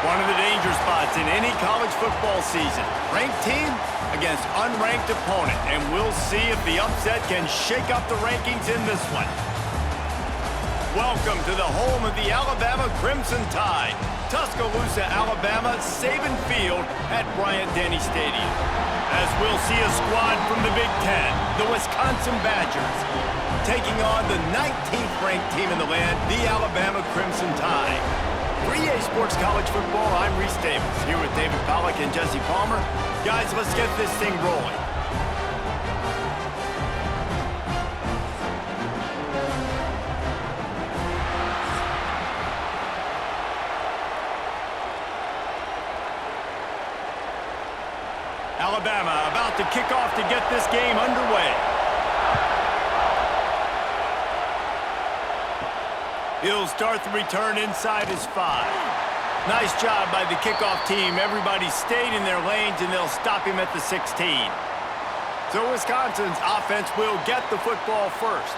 One of the danger spots in any college football season. Ranked team against unranked opponent. And we'll see if the upset can shake up the rankings in this one. Welcome to the home of the Alabama Crimson Tide. Tuscaloosa, Alabama, Saban Field at Bryant-Denny Stadium. As we'll see a squad from the Big Ten, the Wisconsin Badgers, taking on the 19th ranked team in the land, the Alabama Crimson Tide. For EA Sports College Football, I'm Reese Davis, here with David Pollack and Jesse Palmer. Guys, let's get this thing rolling. Alabama about to kick off to get this game underway. He'll start the return inside his 5. Nice job by the kickoff team. Everybody stayed in their lanes, and they'll stop him at the 16. So Wisconsin's offense will get the football first.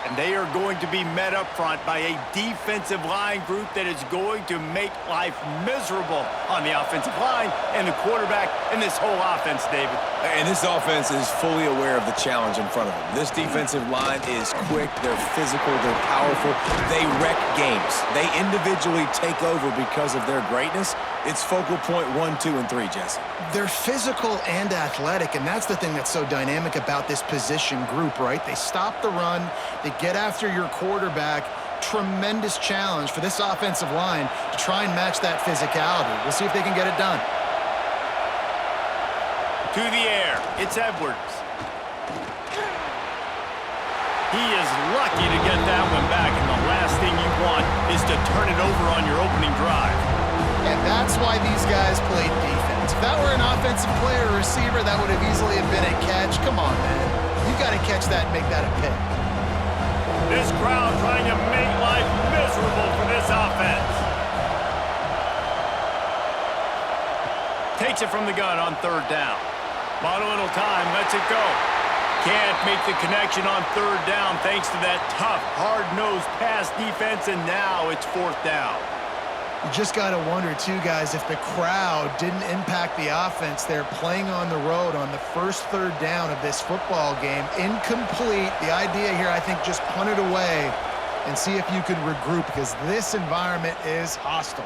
And they are going to be met up front by a defensive line group that is going to make life miserable on the offensive line and the quarterback and this whole offense, David. And this offense is fully aware of the challenge in front of them. This defensive line is quick, they're physical, they're powerful, they wreck games. They individually take over because of their greatness. It's focal point 1, 2, and 3, Jesse. They're physical and athletic, and that's the thing that's so dynamic about this position group, right? They stop the run, they get after your quarterback. Tremendous challenge for this offensive line to try and match that physicality. We'll see if they can get it done. To the air, it's Edwards. He is lucky to get that one back, and the last thing you want is to turn it over on your opening drive. And that's why these guys played defense. If that were an offensive player or receiver, that would have easily been a catch. Come on, man. You've got to catch that and make that a pick. This crowd trying to make life miserable for this offense. Takes it from the gun on 3rd down. Bought a little time, lets it go. Can't make the connection on 3rd down thanks to that tough, hard-nosed pass defense, and now it's 4th down. You just got to wonder, too, guys, if the crowd didn't impact the offense. They're playing on the road on the first 3rd down of this football game. Incomplete. The idea here, I think, just punt it away and see if you can regroup, because this environment is hostile.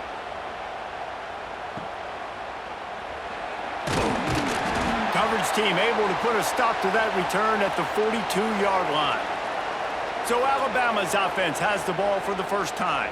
Coverage team able to put a stop to that return at the 42-yard line. So Alabama's offense has the ball for the first time.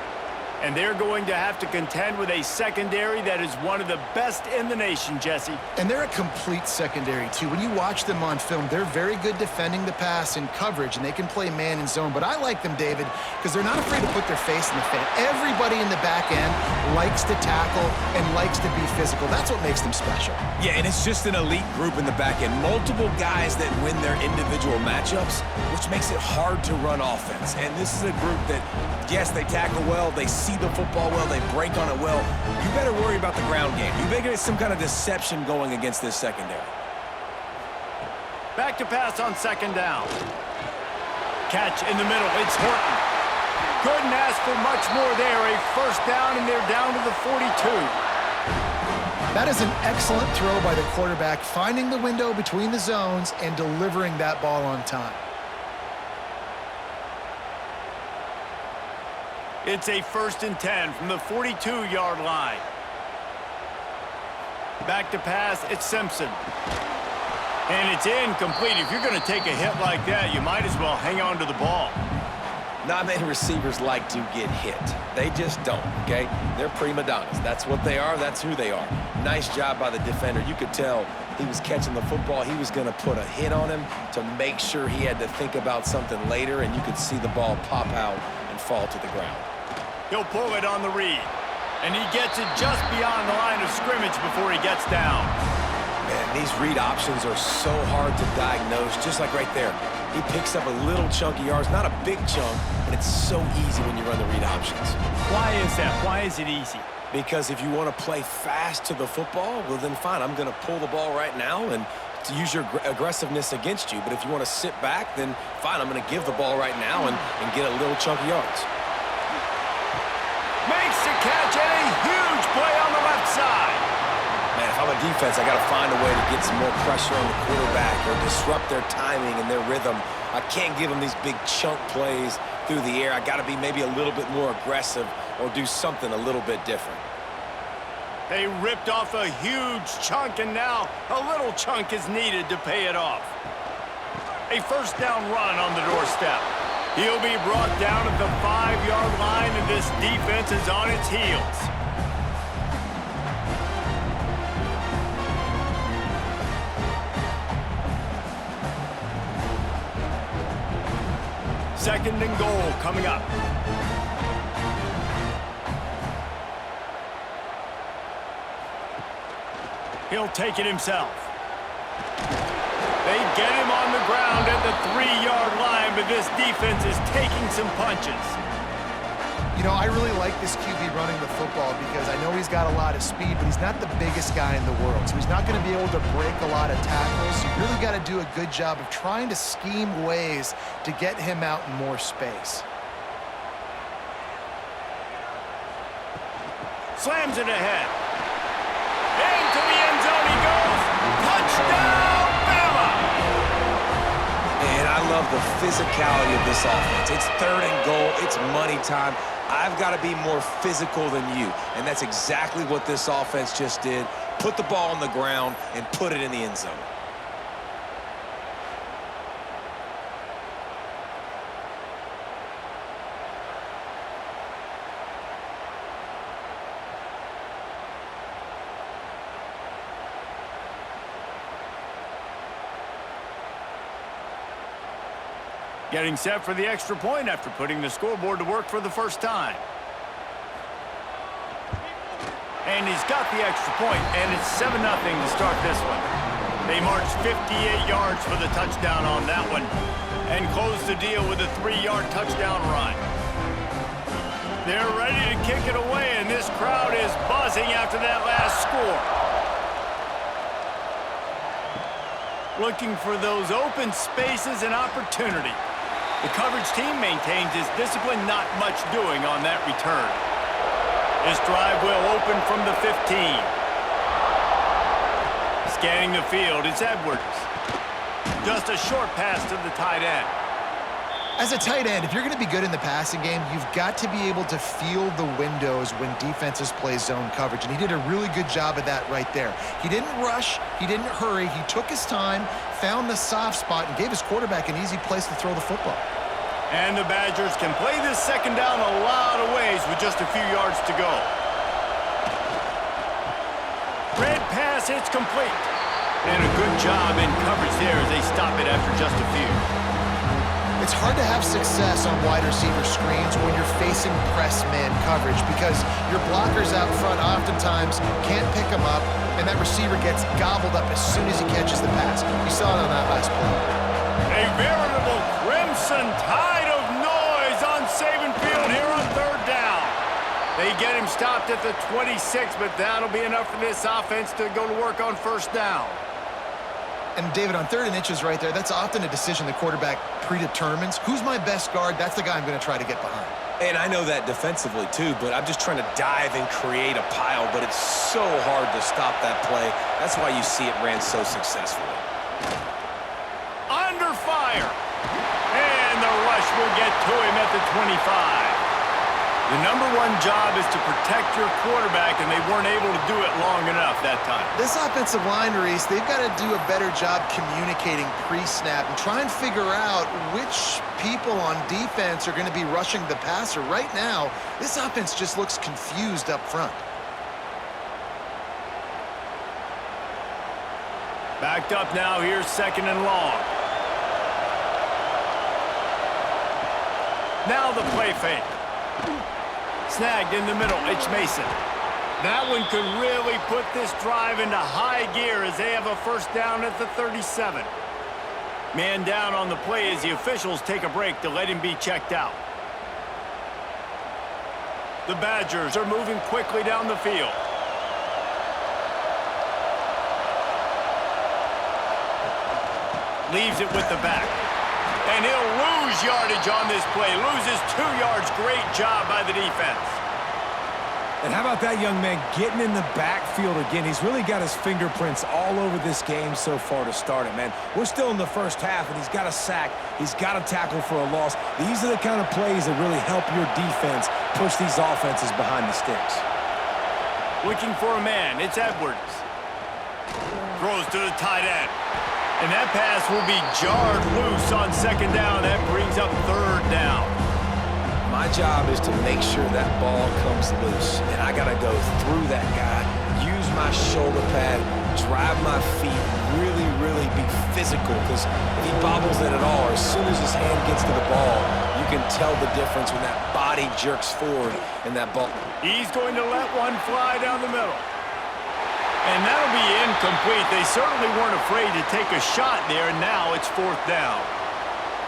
And they're going to have to contend with a secondary that is one of the best in the nation, Jesse. And they're a complete secondary, too. When you watch them on film, they're very good defending the pass and coverage, and they can play man and zone. But I like them, David, because they're not afraid to put their face in the fan. Everybody in the back end likes to tackle and likes to be physical. That's what makes them special. Yeah, and it's just an elite group in the back end. Multiple guys that win their individual matchups, which makes it hard to run offense. And this is a group that, yes, they tackle well, they see the football well, they break on it well. You better worry about the ground game. You better get some kind of deception going against this secondary. Back to pass on 2nd down. Catch in the middle. It's Horton. Couldn't ask for much more there. A 1st down, and they're down to the 42. That is an excellent throw by the quarterback, finding the window between the zones and delivering that ball on time. It's a 1st and 10 from the 42-yard line. Back to pass, it's Simpson. And it's incomplete. If you're going to take a hit like that, you might as well hang on to the ball. Not many receivers like to get hit. They just don't, okay? They're prima donnas. That's what they are. That's who they are. Nice job by the defender. You could tell he was catching the football. He was going to put a hit on him to make sure he had to think about something later, and you could see the ball pop out and fall to the ground. He'll pull it on the read, and he gets it just beyond the line of scrimmage before he gets down. Man, these read options are so hard to diagnose, just like right there. He picks up a little chunk of yards, not a big chunk, but it's so easy when you run the read options. Why is that? Why is it easy? Because if you want to play fast to the football, well then fine, I'm going to pull the ball right now and to use your aggressiveness against you. But if you want to sit back, then fine, I'm going to give the ball right now and get a little chunk of yards. Makes the catch, and a huge play on the I'm a defense, I got to find a way to get some more pressure on the quarterback or disrupt their timing and their rhythm. I can't give them these big chunk plays through the air. I got to be maybe a little bit more aggressive or do something a little bit different. They ripped off a huge chunk, and now a little chunk is needed to pay it off. A first down run on the doorstep. He'll be brought down at the 5-yard line, and this defense is on its heels. Second and goal coming up. He'll take it himself. They get him on the ground at the 3-yard line, but this defense is taking some punches. You know, I really like this QB running the football because I know he's got a lot of speed, but he's not the biggest guy in the world. So he's not going to be able to break a lot of tackles. So you really got to do a good job of trying to scheme ways to get him out in more space. Slams it ahead. Into the end zone he goes. Touchdown, Bama! And I love the physicality of this offense. It's third and goal. It's money time. I've got to be more physical than you. And that's exactly what this offense just did. Put the ball on the ground and put it in the end zone. Getting set for the extra point after putting the scoreboard to work for the first time. And he's got the extra point, and it's 7-0 to start this one. They marched 58 yards for the touchdown on that one and closed the deal with a 3-yard touchdown run. They're ready to kick it away, and this crowd is buzzing after that last score. Looking for those open spaces and opportunity. The coverage team maintains its discipline, not much doing on that return. This drive will open from the 15. Scanning the field, it's Edwards. Just a short pass to the tight end. As a tight end, if you're going to be good in the passing game, you've got to be able to feel the windows when defenses play zone coverage, and he did a really good job of that right there. He didn't rush, he didn't hurry, he took his time, found the soft spot, and gave his quarterback an easy place to throw the football. And the Badgers can play this second down a lot of ways with just a few yards to go. Red pass hits complete. And a good job in coverage there as they stop it after just a few. It's hard to have success on wide receiver screens when you're facing press man coverage because your blockers out front oftentimes can't pick them up, and that receiver gets gobbled up as soon as he catches the pass. We saw it on that last play. A veritable crimson tide of noise on Saban Field here on third down. They get him stopped at the 26, but that'll be enough for this offense to go to work on first down. And, David, on 3rd and inches right there, that's often a decision the quarterback predetermines. Who's my best guard? That's the guy I'm going to try to get behind. And I know that defensively, too, but I'm just trying to dive and create a pile, but it's so hard to stop that play. That's why you see it ran so successfully. Under fire. And the rush will get to him at the 25. The #1 job is to protect your quarterback, and they weren't able to do it long enough that time. This offensive line, Reese, they've got to do a better job communicating pre-snap and try and figure out which people on defense are going to be rushing the passer. Right now, this offense just looks confused up front. Backed up now, here's 2nd and long. Now the play fake. Snagged in the middle, it's Mason. That one could really put this drive into high gear as they have a first down at the 37. Man down on the play as the officials take a break to let him be checked out. The Badgers are moving quickly down the field. Leaves it with the back. And he'll lose yardage on this play. Loses 2 yards. Great job by the defense. And how about that young man getting in the backfield again? He's really got his fingerprints all over this game so far to start it, man. We're still in the first half, and he's got a sack. He's got a tackle for a loss. These are the kind of plays that really help your defense push these offenses behind the sticks. Looking for a man. It's Edwards. Throws to the tight end. And that pass will be jarred loose on second down. That brings up third down. My job is to make sure that ball comes loose, and I got to go through that guy, use my shoulder pad, drive my feet, really be physical, because if he bobbles it at all, or as soon as his hand gets to the ball, you can tell the difference when that body jerks forward and that ball. He's going to let one fly down the middle. And that'll be incomplete. They certainly weren't afraid to take a shot there, and now it's fourth down.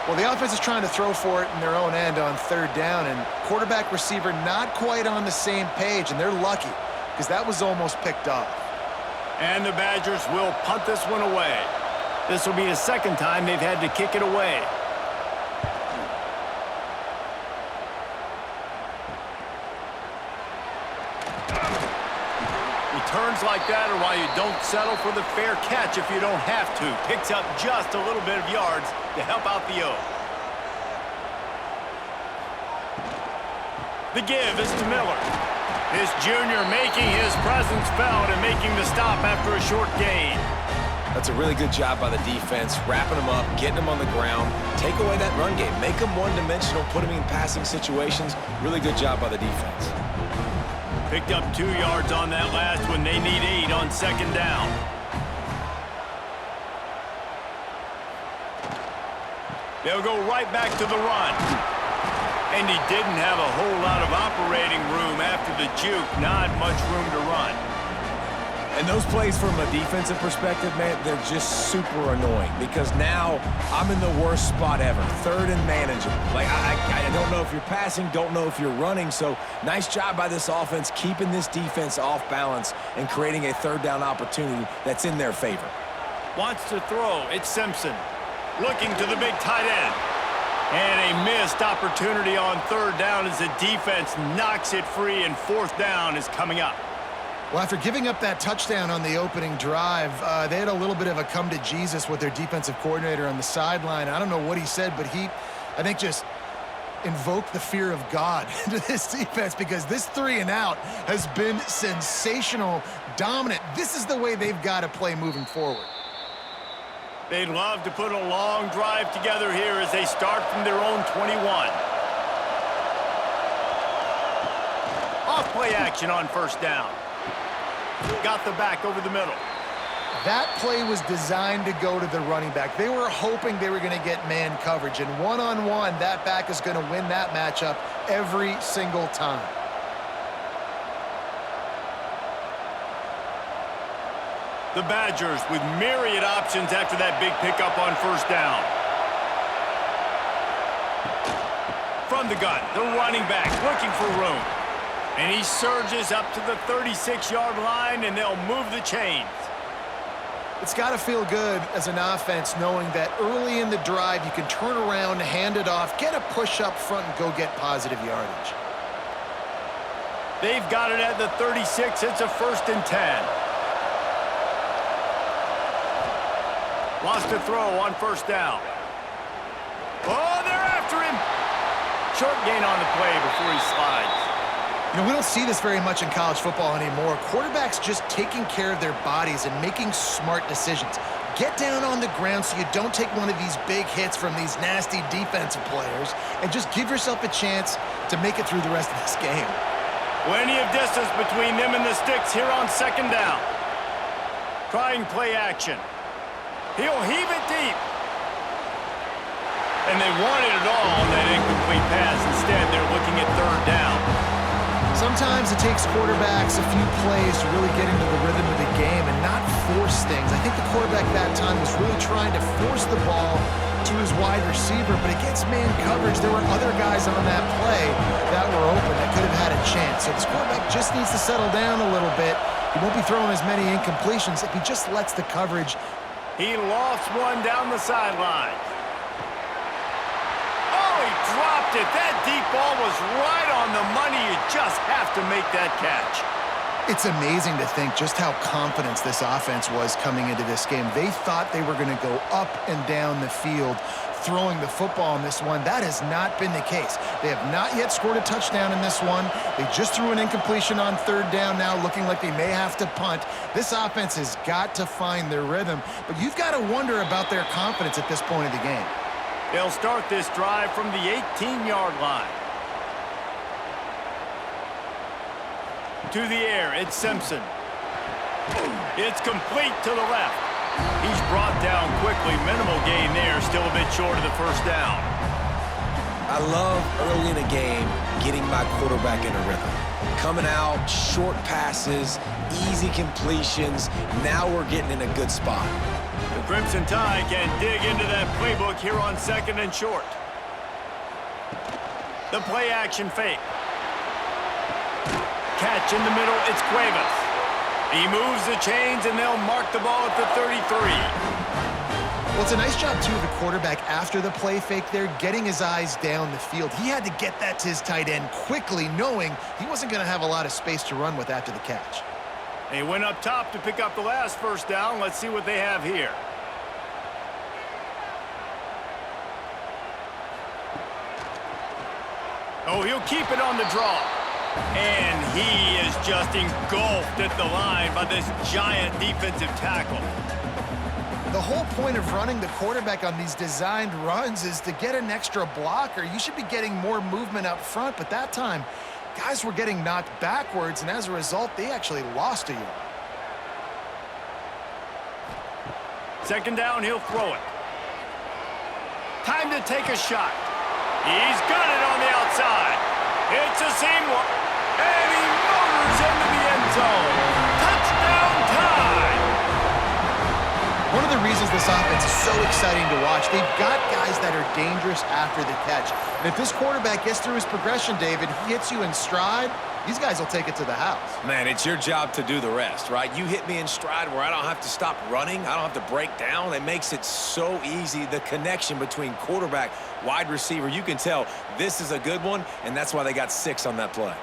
Well, the offense is trying to throw for it in their own end on third down, and quarterback receiver not quite on the same page, and they're lucky because that was almost picked off. And the Badgers will punt this one away. This will be the second time they've had to kick it away. Returns like that are why you don't settle for the fair catch if you don't have to. Picks up just a little bit of yards to help out the O. The give is to Miller. This junior making his presence felt and making the stop after a short gain. That's a really good job by the defense, wrapping them up, getting them on the ground, take away that run game, make them one-dimensional, put them in passing situations. Really good job by the defense. Picked up 2 yards on that last one. They need 8 on second down. They'll go right back to the run. And he didn't have a whole lot of operating room after the juke. Not much room to run. And those plays from a defensive perspective, man, they're just super annoying because now I'm in the worst spot ever, third and manageable. Like, I don't know if you're passing, don't know if you're running, so nice job by this offense keeping this defense off balance and creating a third down opportunity that's in their favor. Wants to throw. It's Simpson. Looking to the big tight end. And a missed opportunity on third down as the defense knocks it free, and fourth down is coming up. Well, after giving up that touchdown on the opening drive, they had a little bit of a come to Jesus with their defensive coordinator on the sideline. I don't know what he said, but he, I think, just invoked the fear of God into this defense because this 3-and-out has been sensational, dominant. This is the way they've got to play moving forward. They'd love to put a long drive together here as they start from their own 21. Off play action on first down. Got the back over the middle. That play was designed to go to the running back. They were hoping they were going to get man coverage, and one-on-one, that back is going to win that matchup every single time. The Badgers with myriad options after that big pickup on first down. From the gun, the running back looking for room. And he surges up to the 36-yard line, and they'll move the chains. It's got to feel good as an offense knowing that early in the drive you can turn around, hand it off, get a push up front, and go get positive yardage. They've got it at the 36. It's a 1st and 10. Lost to throw on first down. Oh, they're after him. Short gain on the play before he slides. You know, we don't see this very much in college football anymore. Quarterbacks just taking care of their bodies and making smart decisions. Get down on the ground so you don't take one of these big hits from these nasty defensive players and just give yourself a chance to make it through the rest of this game. Plenty of distance between them and the sticks here on second down. Trying play action. He'll heave it deep. And they wanted it all on that incomplete pass. Instead, they're looking at third down. Sometimes it takes quarterbacks a few plays to really get into the rhythm of the game and not force things. I think the quarterback that time was really trying to force the ball to his wide receiver, but against man coverage, there were other guys on that play that were open that could have had a chance. So this quarterback just needs to settle down a little bit. He won't be throwing as many incompletions if he just lets the coverage. He lost one down the sideline. Oh, he dropped it. That deep ball was right on the money. You just have to make that catch. It's amazing to think just how confident this offense was coming into this game. They thought they were going to go up and down the field throwing the football in this one. That has not been the case. They have not yet scored a touchdown in this one. They just threw an incompletion on third down now, looking like they may have to punt. This offense has got to find their rhythm, but you've got to wonder about their confidence at this point of the game. They'll start this drive from the 18-yard line. To the air, it's Simpson. It's complete to the left. He's brought down quickly. Minimal gain there, still a bit short of the first down. I love early in a game getting my quarterback in a rhythm. Coming out, short passes, easy completions. Now we're getting in a good spot. The Crimson Tide can dig into that playbook here on 2nd and short. The play action fake. Catch in the middle, it's Cuevas. He moves the chains, and they'll mark the ball at the 33. Well, it's a nice job, too, of the quarterback after the play fake there, getting his eyes down the field. He had to get that to his tight end quickly, knowing he wasn't going to have a lot of space to run with after the catch. They went up top to pick up the last first down. Let's see what they have here. Oh, he'll keep it on the draw. And he is just engulfed at the line by this giant defensive tackle. The whole point of running the quarterback on these designed runs is to get an extra blocker. You should be getting more movement up front, but that time, guys were getting knocked backwards, and as a result, they actually lost a yard. 2nd down, he'll throw it. Time to take a shot. He's got it on the outside. It's a seam one, and he motors into the end zone. Touchdown time! One of the reasons this offense is so exciting to watch, they've got guys that are dangerous after the catch. And if this quarterback gets through his progression, David, he hits you in stride, these guys will take it to the house. Man, it's your job to do the rest, right? You hit me in stride where I don't have to stop running. I don't have to break down. It makes it so easy. The connection between quarterback, wide receiver, you can tell this is a good one, and that's why they got 6 on that play.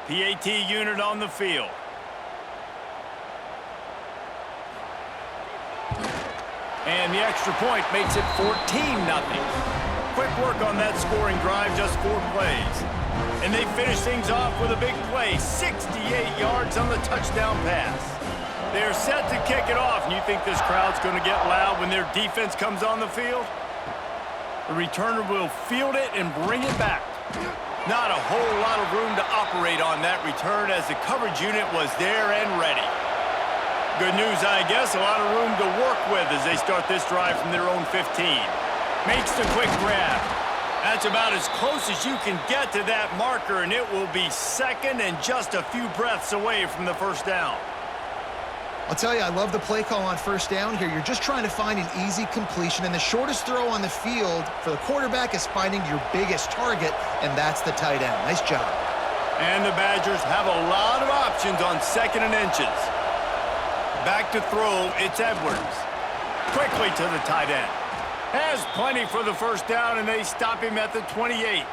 PAT unit on the field. And the extra point makes it 14-0. Quick work on that scoring drive, just 4 plays. And they finish things off with a big play, 68 yards on the touchdown pass. They're set to kick it off, and you think this crowd's going to get loud when their defense comes on the field? The returner will field it and bring it back. Not a whole lot of room to operate on that return as the coverage unit was there and ready. Good news, I guess, a lot of room to work with as they start this drive from their own 15. Makes the quick grab. That's about as close as you can get to that marker, and it will be 2nd and just a few breaths away from the first down. I'll tell you, I love the play call on first down here. You're just trying to find an easy completion, and the shortest throw on the field for the quarterback is finding your biggest target, and that's the tight end. Nice job. And the Badgers have a lot of options on 2nd and inches. Back to throw, it's Edwards. Quickly to the tight end. Has plenty for the first down, and they stop him at the 28.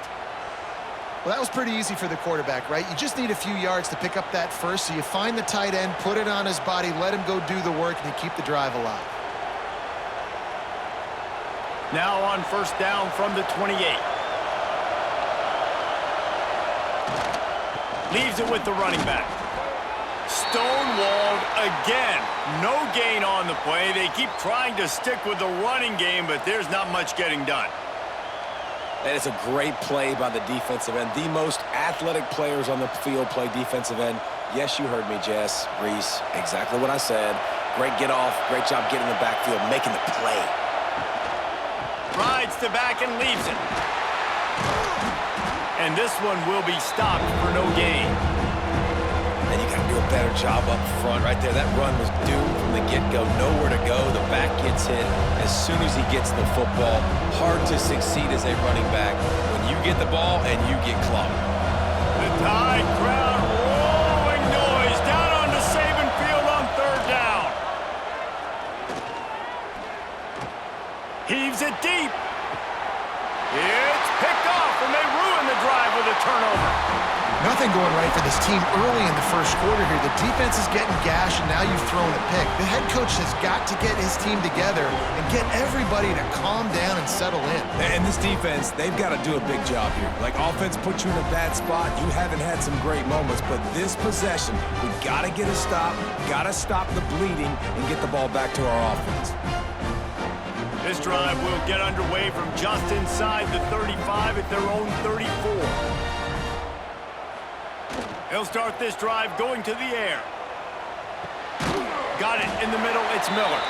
Well, that was pretty easy for the quarterback, right? You just need a few yards to pick up that first, so you find the tight end, put it on his body, let him go do the work, and you keep the drive alive. Now on first down from the 28. Leaves it with the running back. Stonewalled again. No gain on the play. They keep trying to stick with the running game, but there's not much getting done. That is a great play by the defensive end. The most athletic players on the field play defensive end. Yes, you heard me, Jess, Reese. Exactly what I said. Great get off. Great job getting in the backfield, making the play. Rides to back and leaves it. And this one will be stopped for no gain. And you got to do a better job up front right there. That run was doomed from the get-go. Nowhere to go. The back gets hit as soon as he gets the football. Hard to succeed as a running back when you get the ball and you get clogged. The Tide crowd rolling noise down onto Saban Field on third down. turnover. Nothing going right for this team early in the first quarter here. The defense is getting gashed, and now you've thrown a pick. The head coach has got to get his team together and get everybody to calm down and settle in. And this defense, they've got to do a big job here. Like, offense put you in a bad spot. You haven't had some great moments, but this possession, we got to get a stop, got to stop the bleeding, and get the ball back to our offense. This drive will get underway from just inside the 35 at their own 34. He'll start this drive going to the air. Got it in the middle. It's Miller.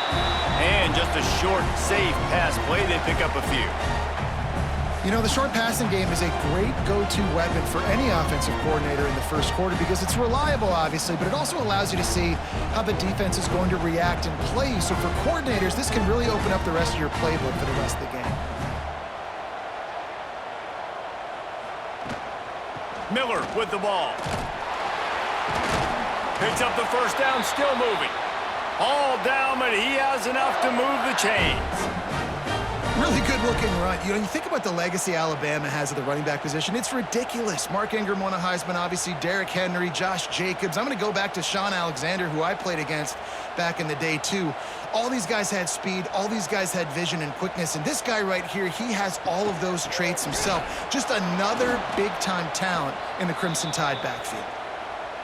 And just a short, safe pass play. They pick up a few. You know, the short passing game is a great go-to weapon for any offensive coordinator in the first quarter because it's reliable, obviously, but it also allows you to see how the defense is going to react and play. So for coordinators, this can really open up the rest of your playbook for the rest of the game. Miller with the ball. Picks up the first down, still moving. All down, but he has enough to move the chains. Really good-looking run. You know, you think about the legacy Alabama has at the running back position. It's ridiculous. Mark Ingram won a Heisman, obviously. Derrick Henry, Josh Jacobs. I'm going to go back to Sean Alexander, who I played against back in the day, too. All these guys had speed. All these guys had vision and quickness. And this guy right here, he has all of those traits himself. Just another big-time talent in the Crimson Tide backfield.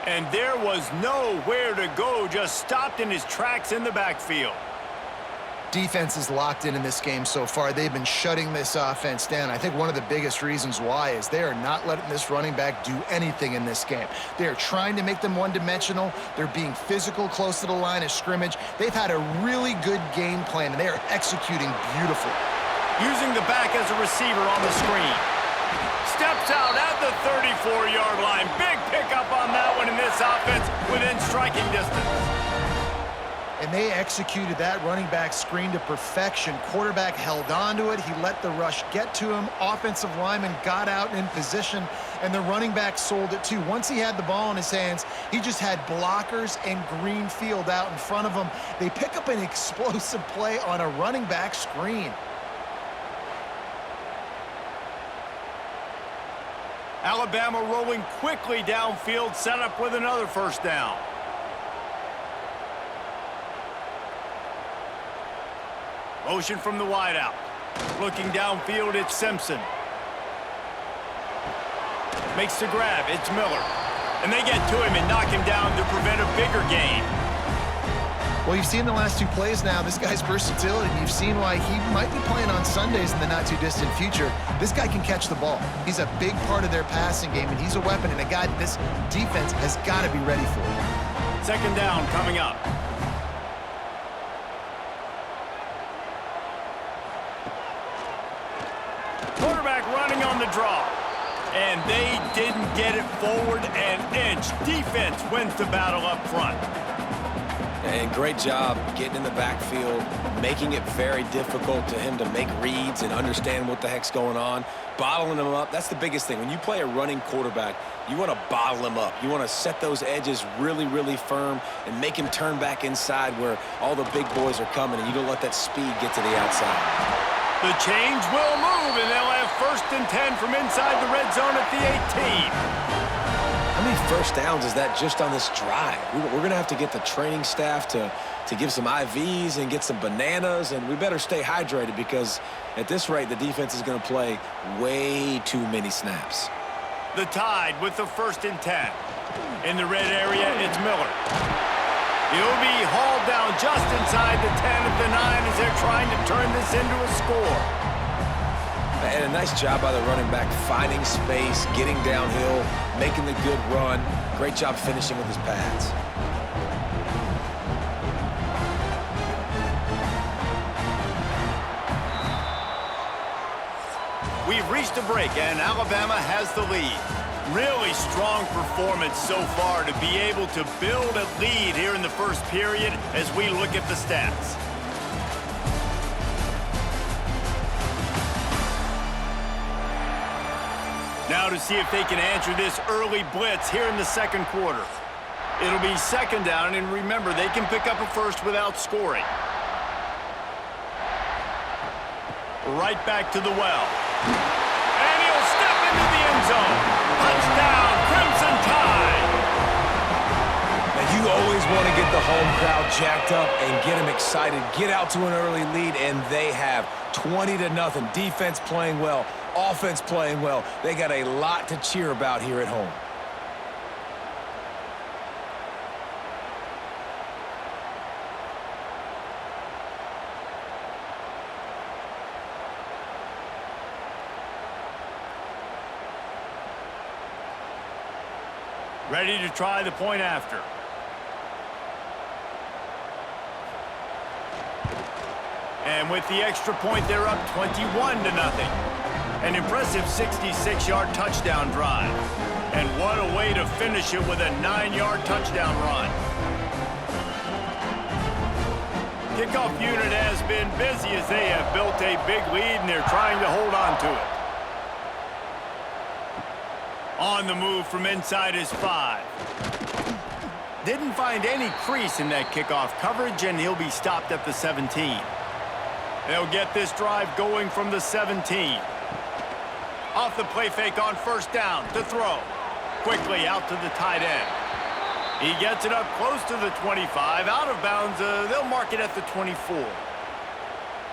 And there was nowhere to go, just stopped in his tracks in the backfield. Defense is locked in this game so far. They've been shutting this offense down. I think one of the biggest reasons why is they are not letting this running back do anything in this game. They are trying to make them one-dimensional. They're being physical close to the line of scrimmage. They've had a really good game plan, and they are executing beautifully. Using the back as a receiver on the screen. Steps out at the 34-yard line. Big pickup on that one in this offense within striking distance. And they executed that running back screen to perfection. Quarterback held on to it. He let the rush get to him. Offensive lineman got out in position, and the running back sold it too. Once he had the ball in his hands, he just had blockers and green field out in front of him. They pick up an explosive play on a running back screen. Alabama rolling quickly downfield, set up with another first down. Motion from the wideout. Looking downfield, it's Simpson. Makes the grab, it's Miller. And they get to him and knock him down to prevent a bigger gain. Well, you've seen the last two plays now. This guy's versatility. You've seen why he might be playing on Sundays in the not-too-distant future. This guy can catch the ball. He's a big part of their passing game, and he's a weapon and a guy that this defense has got to be ready for. Second down coming up. Quarterback running on the draw. And they didn't get it forward an inch. Defense wins the battle up front. And great job getting in the backfield, making it very difficult to him to make reads and understand what the heck's going on. Bottling him up, that's the biggest thing. When you play a running quarterback, you want to bottle him up. You want to set those edges really, really firm and make him turn back inside where all the big boys are coming, and you don't let that speed get to the outside. The change will move, and they'll have 1st and 10 from inside the red zone at the 18. How many first downs is that just on this drive? We're going to have to get the training staff to give some IVs and get some bananas, and we better stay hydrated because at this rate, the defense is going to play way too many snaps. The Tide with the 1st and 10. In the red area, it's Miller. He'll be hauled down just inside the 10 at the 9 as they're trying to turn this into a score. And a nice job by the running back, finding space, getting downhill, making the good run. Great job finishing with his pads. We've reached a break, and Alabama has the lead. Really strong performance so far to be able to build a lead here in the first period as we look at the stats. Now to see if they can answer this early blitz here in the second quarter. It'll be second down, and remember, they can pick up a first without scoring. Right back to the well. And he'll step into the end zone. Touchdown, Crimson Tide! Now, you always want to get the home crowd jacked up and get them excited. Get out to an early lead, and they have 20-0. Defense playing well, offense playing well. They got a lot to cheer about here at home. Ready to try the point after. And with the extra point, they're up 21-0. An impressive 66-yard touchdown drive. And what a way to finish it with a 9-yard touchdown run. Kickoff unit has been busy as they have built a big lead and they're trying to hold on to it. On the move from inside his 5. Didn't find any crease in that kickoff coverage, and he'll be stopped at the 17. They'll get this drive going from the 17. Off the play fake on first down to throw. Quickly out to the tight end. He gets it up close to the 25. Out of bounds, they'll mark it at the 24.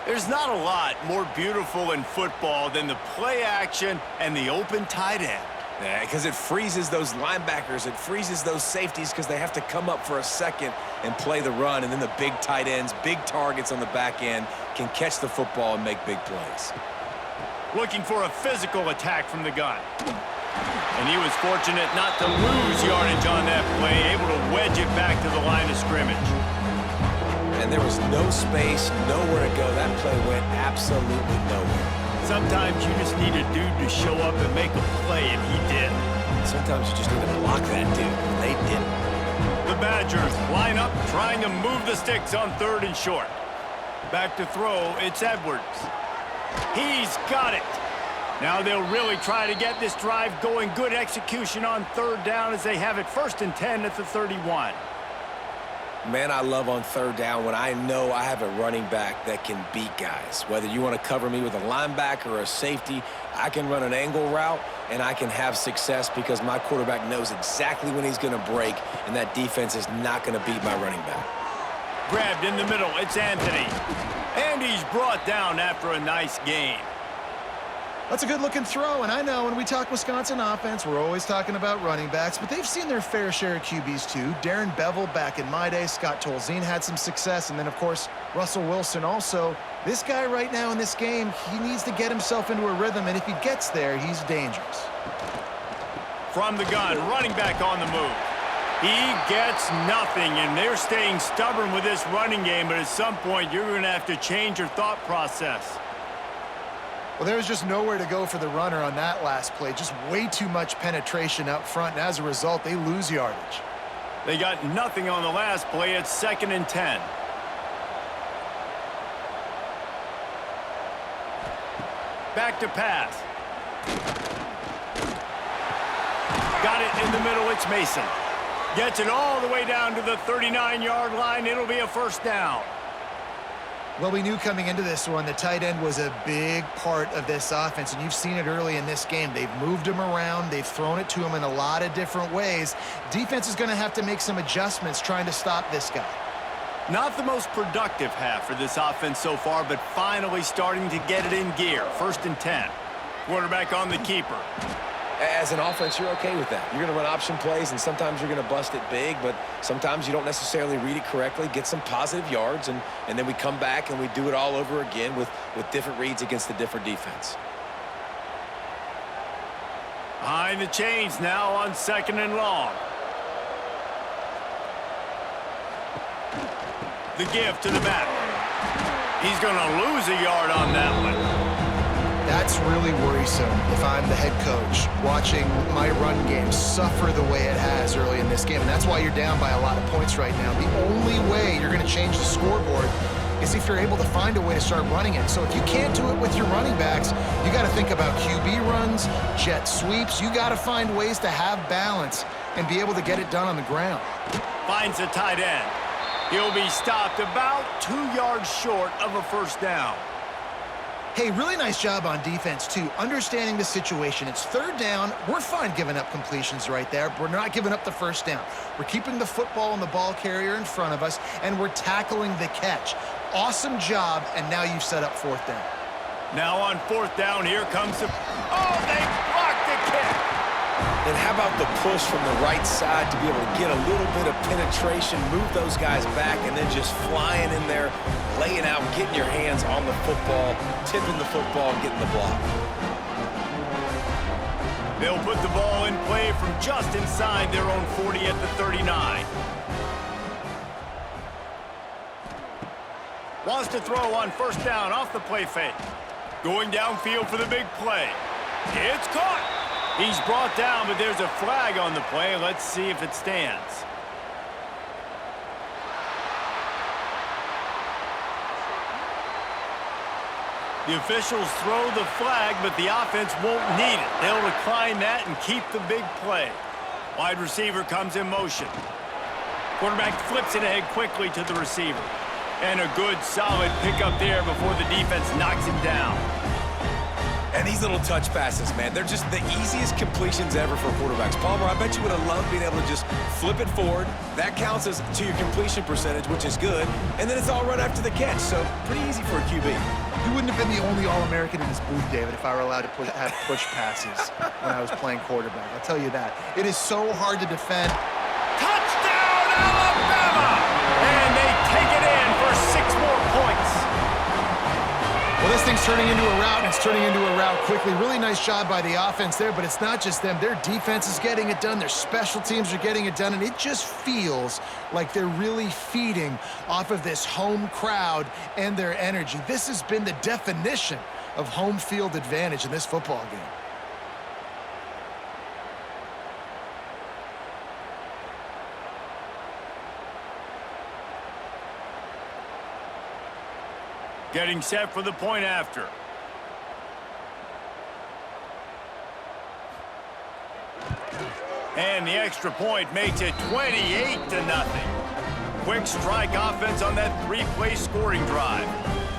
There's not a lot more beautiful in football than the play action and the open tight end. Yeah, because it freezes those linebackers. It freezes those safeties because they have to come up for a second and play the run. And then the big tight ends, big targets on the back end can catch the football and make big plays. Looking for a physical attack from the gun. And he was fortunate not to lose yardage on that play, able to wedge it back to the line of scrimmage. And there was no space, nowhere to go. That play went absolutely nowhere. Sometimes you just need a dude to show up and make a play, and he did. Sometimes you just need to block that dude, and they didn't. The Badgers line up, trying to move the sticks on 3rd and short. Back to throw, it's Edwards. He's got it. Now they'll really try to get this drive going. Good execution on 3rd down as they have it 1st and 10 at the 31. Man, I love on 3rd down when I know I have a running back that can beat guys. Whether you want to cover me with a linebacker or a safety, I can run an angle route, and I can have success because my quarterback knows exactly when he's going to break, and that defense is not going to beat my running back. Grabbed in the middle, it's Anthony. And he's brought down after a nice gain. That's a good-looking throw, and I know when we talk Wisconsin offense, we're always talking about running backs, but they've seen their fair share of QBs too. Darren Bevel back in my day, Scott Tolzien had some success, and then, of course, Russell Wilson also. This guy right now in this game, he needs to get himself into a rhythm, and if he gets there, he's dangerous. From the gun, running back on the move. He gets nothing, and they're staying stubborn with this running game, but at some point, you're going to have to change your thought process. Well, there was just nowhere to go for the runner on that last play. Just way too much penetration up front, and as a result, they lose yardage. They got nothing on the last play. It's 2nd and 10. Back to pass. Got it in the middle. It's Mason. Gets it all the way down to the 39-yard line. It'll be a 1st down. Well, we knew coming into this one, the tight end was a big part of this offense, and you've seen it early in this game. They've moved him around. They've thrown it to him in a lot of different ways. Defense is going to have to make some adjustments trying to stop this guy. Not the most productive half for this offense so far, but finally starting to get it in gear. 1st and 10. Quarterback on the keeper. As an offense, you're okay with that. You're going to run option plays, and sometimes you're going to bust it big, but sometimes you don't necessarily read it correctly, get some positive yards, and then we come back and we do it all over again with different reads against the different defense. Behind the chains now on 2nd and long. The give to the back. He's going to lose a yard on that one. That's really worrisome if I'm the head coach watching my run game suffer the way it has early in this game. And that's why you're down by a lot of points right now. The only way you're going to change the scoreboard is if you're able to find a way to start running it. So if you can't do it with your running backs, you got to think about QB runs, jet sweeps. You got to find ways to have balance and be able to get it done on the ground. Finds the tight end. He'll be stopped about 2 yards short of a 1st down. Hey, really nice job on defense, too, understanding the situation. It's third down. We're fine giving up completions right there. We're not giving up the first down. We're keeping the football and the ball carrier in front of us, and we're tackling the catch. Awesome job, and now you've set up fourth down. Now on fourth down, here comes the... Oh, they blocked the kick! And how about the push from the right side to be able to get a little bit of penetration, move those guys back, and then just flying in there, laying out, getting your hands on the football, tipping the football, and getting the block. They'll put the ball in play from just inside their own 40 at the 39. Wants to throw on first down off the play fake. Going downfield for the big play. It's caught. He's brought down, but there's a flag on the play. Let's see if it stands. The officials throw the flag, but the offense won't need it. They'll decline that and keep the big play. Wide receiver comes in motion. Quarterback flips it ahead quickly to the receiver. And a good, solid pickup there before the defense knocks him down. And these little touch passes, man, they're just the easiest completions ever for quarterbacks. Palmer, I bet you would have loved being able to just flip it forward. That counts as to your completion percentage, which is good. And then it's all right after the catch, so pretty easy for a QB. You wouldn't have been the only All-American in this booth, David, if I were allowed to have push passes when I was playing quarterback. I'll tell you that. It is so hard to defend. Touchdown, Alabama! And they take it in for 6 more points. Well, this thing's turning into a rout, and it's turning into a rout quickly. Really nice job by the offense there, but it's not just them. Their defense is getting it done. Their special teams are getting it done, and it just feels like they're really feeding off of this home crowd and their energy. This has been the definition of home field advantage in this football game. Getting set for the point after. And the extra point makes it 28-0. Quick strike offense on that 3-play scoring drive.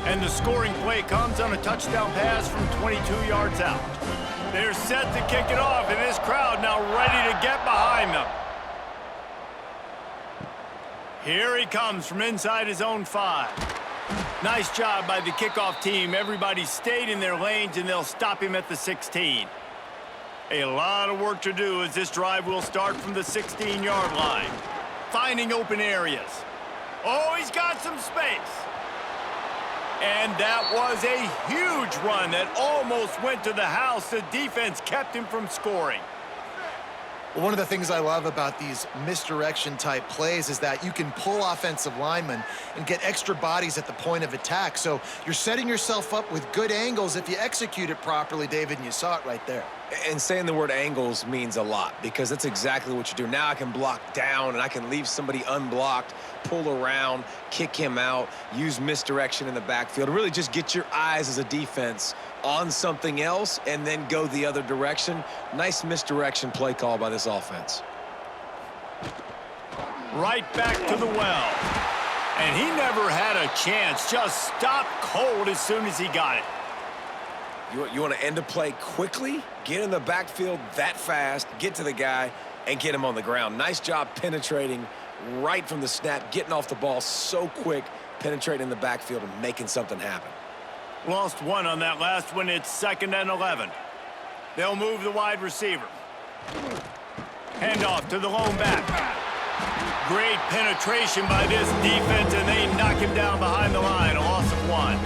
And the scoring play comes on a touchdown pass from 22 yards out. They're set to kick it off, and this crowd now ready to get behind them. Here he comes from inside his own 5. Nice job by the kickoff team. Everybody stayed in their lanes, and they'll stop him at the 16. A lot of work to do as this drive will start from the 16-yard line. Finding open areas. Oh, he's got some space. And that was a huge run that almost went to the house. The defense kept him from scoring. Well, one of the things I love about these misdirection-type plays is that you can pull offensive linemen and get extra bodies at the point of attack. So you're setting yourself up with good angles if you execute it properly, David, and you saw it right there. And saying the word angles means a lot because that's exactly what you do. Now I can block down and I can leave somebody unblocked, pull around, kick him out, use misdirection in the backfield. Really just get your eyes as a defense on something else and then go the other direction. Nice misdirection play call by this offense. Right back to the well. And he never had a chance. Just stopped cold as soon as he got it. You want to end a play quickly, get in the backfield that fast, get to the guy, and get him on the ground. Nice job penetrating right from the snap, getting off the ball so quick, penetrating the backfield and making something happen. Lost one on that last one. It's 2nd and 11. They'll move the wide receiver. Handoff to the lone back. Great penetration by this defense, and they knock him down behind the line. A loss of 1.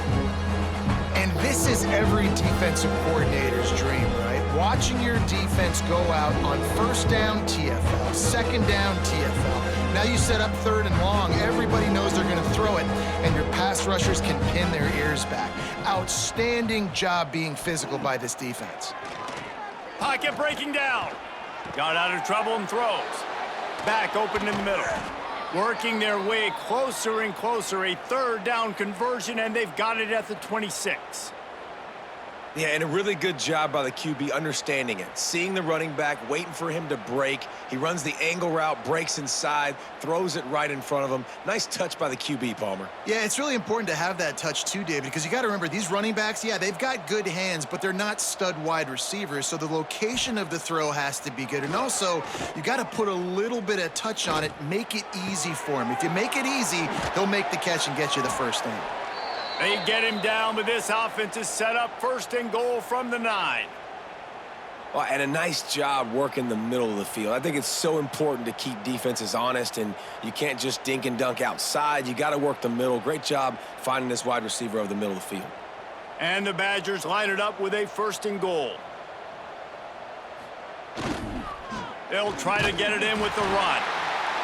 And this is every defensive coordinator's dream, right? Watching your defense go out on first down, TFL, second down, TFL. Now you set up 3rd and long. Everybody knows they're going to throw it, and your pass rushers can pin their ears back. Outstanding job being physical by this defense. Pocket breaking down. Got out of trouble and throws. Back open in the middle. Working their way closer and closer. A 3rd down conversion, and they've got it at the 26. Yeah, and a really good job by the QB understanding it. Seeing the running back, waiting for him to break. He runs the angle route, breaks inside, throws it right in front of him. Nice touch by the QB, Palmer. Yeah, it's really important to have that touch too, David, because you got to remember these running backs, yeah, they've got good hands, but they're not stud wide receivers, so the location of the throw has to be good. And also, you got to put a little bit of touch on it, make it easy for him. If you make it easy, he'll make the catch and get you the first down. They get him down, but this offense is set up 1st and goal from the 9. Well, and a nice job working the middle of the field. I think it's so important to keep defenses honest, and you can't just dink and dunk outside. You got to work the middle. Great job finding this wide receiver over the middle of the field. And the Badgers line it up with a 1st and goal. They'll try to get it in with the run.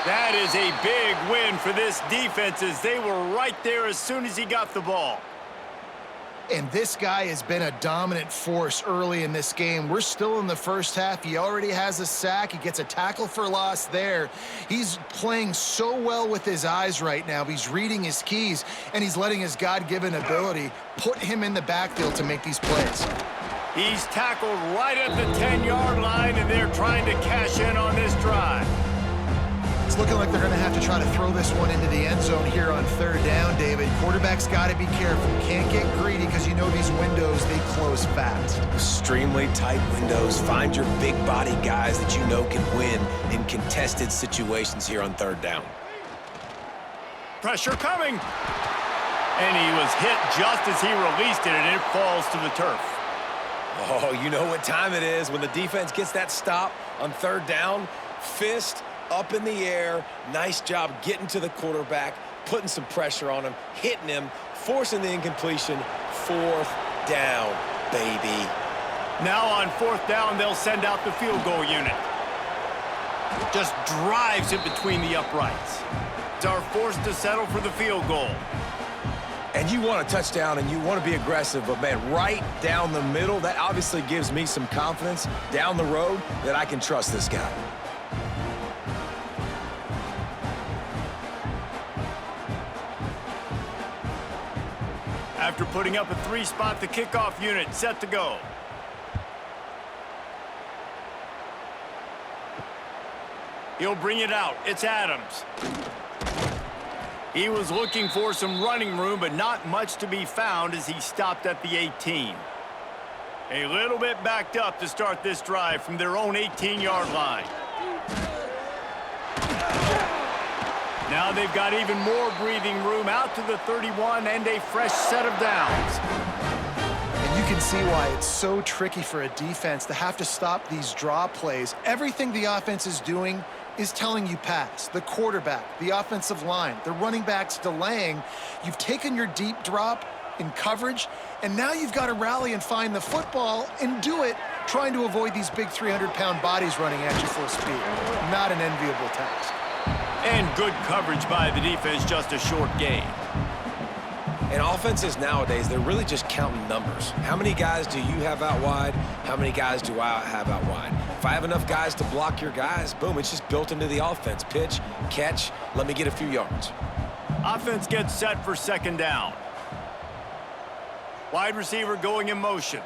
That is a big win for this defense as they were right there as soon as he got the ball. And this guy has been a dominant force early in this game. We're still in the first half. He already has a sack. He gets a tackle for loss there. He's playing so well with his eyes right now. He's reading his keys, and he's letting his God-given ability put him in the backfield to make these plays. He's tackled right at the 10-yard line, and they're trying to cash in on this drive. It's looking like they're going to have to try to throw this one into the end zone here on 3rd down, David. Quarterback's got to be careful. Can't get greedy because you know these windows, they close fast. Extremely tight windows. Find your big body guys that you know can win in contested situations here on 3rd down. Pressure coming. And he was hit just as he released it, and it falls to the turf. Oh, you know what time it is when the defense gets that stop on 3rd down. Fist up in the air. Nice job getting to the quarterback, putting some pressure on him, hitting him, forcing the incompletion. 4th down, baby. Now on 4th down, they'll send out the field goal unit. Just drives it between the uprights. Are forced to settle for the field goal. And you want a touchdown and you want to be aggressive, but man, right down the middle, that obviously gives me some confidence down the road that I can trust this guy. After putting up a 3-spot, the kickoff unit set to go. He'll bring it out. It's Adams. He was looking for some running room, but not much to be found as he stopped at the 18. A little bit backed up to start this drive from their own 18-yard line. Now they've got even more breathing room out to the 31 and a fresh set of downs. And you can see why it's so tricky for a defense to have to stop these draw plays. Everything the offense is doing is telling you pass. The quarterback, the offensive line, the running backs delaying. You've taken your deep drop in coverage, and now you've got to rally and find the football and do it, trying to avoid these big 300-pound bodies running at you full speed. Not an enviable task. And good coverage by the defense, just a short gain. And offenses nowadays, they're really just counting numbers. How many guys do you have out wide? How many guys do I have out wide? If I have enough guys to block your guys, boom, it's just built into the offense. Pitch, catch, let me get a few yards. Offense gets set for 2nd down. Wide receiver going in motion.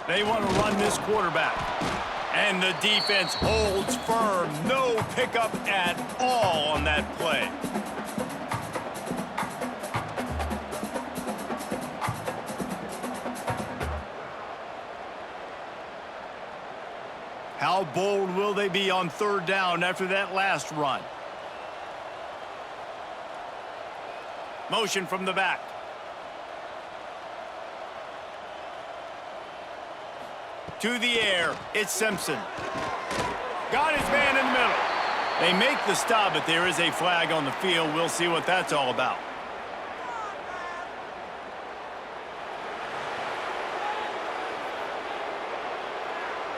They want to run this quarterback. And the defense holds firm. No pickup at all on that play. How bold will they be on 3rd down after that last run? Motion from the back. To the air, it's Simpson. Got his man in the middle. They make the stop, but there is a flag on the field. We'll see what that's all about.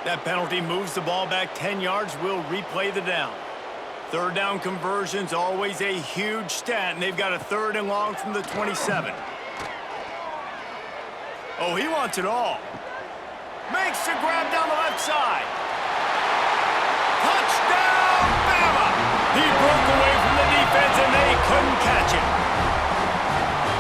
That penalty moves the ball back 10 yards. We'll replay the down. 3rd down conversion's always a huge stat, and they've got a 3rd and long from the 27. Oh, he wants it all. Makes the grab down the left side. Touchdown, Bama! He broke away from the defense, and they couldn't catch him.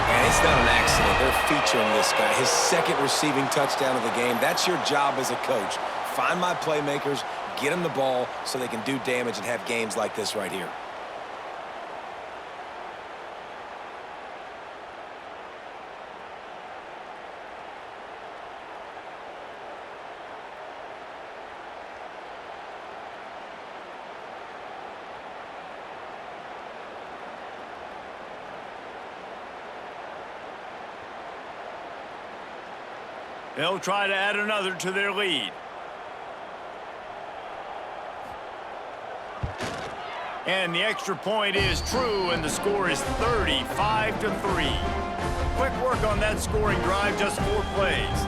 And it's not an accident. They're featuring this guy, his second receiving touchdown of the game. That's your job as a coach. Find my playmakers, get them the ball so they can do damage and have games like this right here. They'll try to add another to their lead. And the extra point is true, and the score is 35-3. Quick work on that scoring drive, just 4 plays.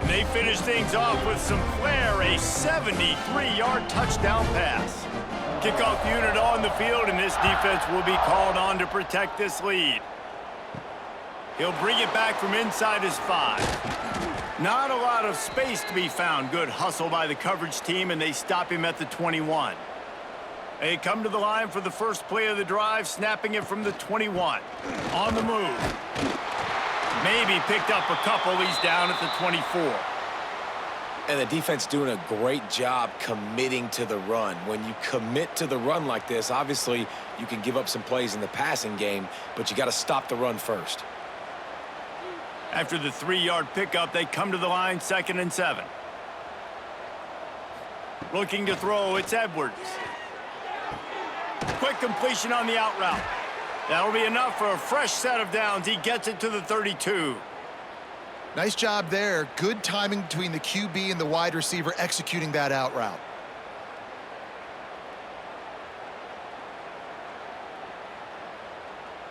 And they finish things off with some flair, a 73-yard touchdown pass. Kickoff unit on the field, and this defense will be called on to protect this lead. He'll bring it back from inside his 5. Not a lot of space to be found. Good hustle by the coverage team, and they stop him at the 21. They come to the line for the first play of the drive, snapping it from the 21. On the move. Maybe picked up a couple. He's down at the 24. And the defense doing a great job committing to the run. When you commit to the run like this, obviously you can give up some plays in the passing game, but you got to stop the run first. After the 3-yard pickup, they come to the line, 2nd and 7. Looking to throw, it's Edwards. Quick completion on the out route. That'll be enough for a fresh set of downs. He gets it to the 32. Nice job there. Good timing between the QB and the wide receiver executing that out route.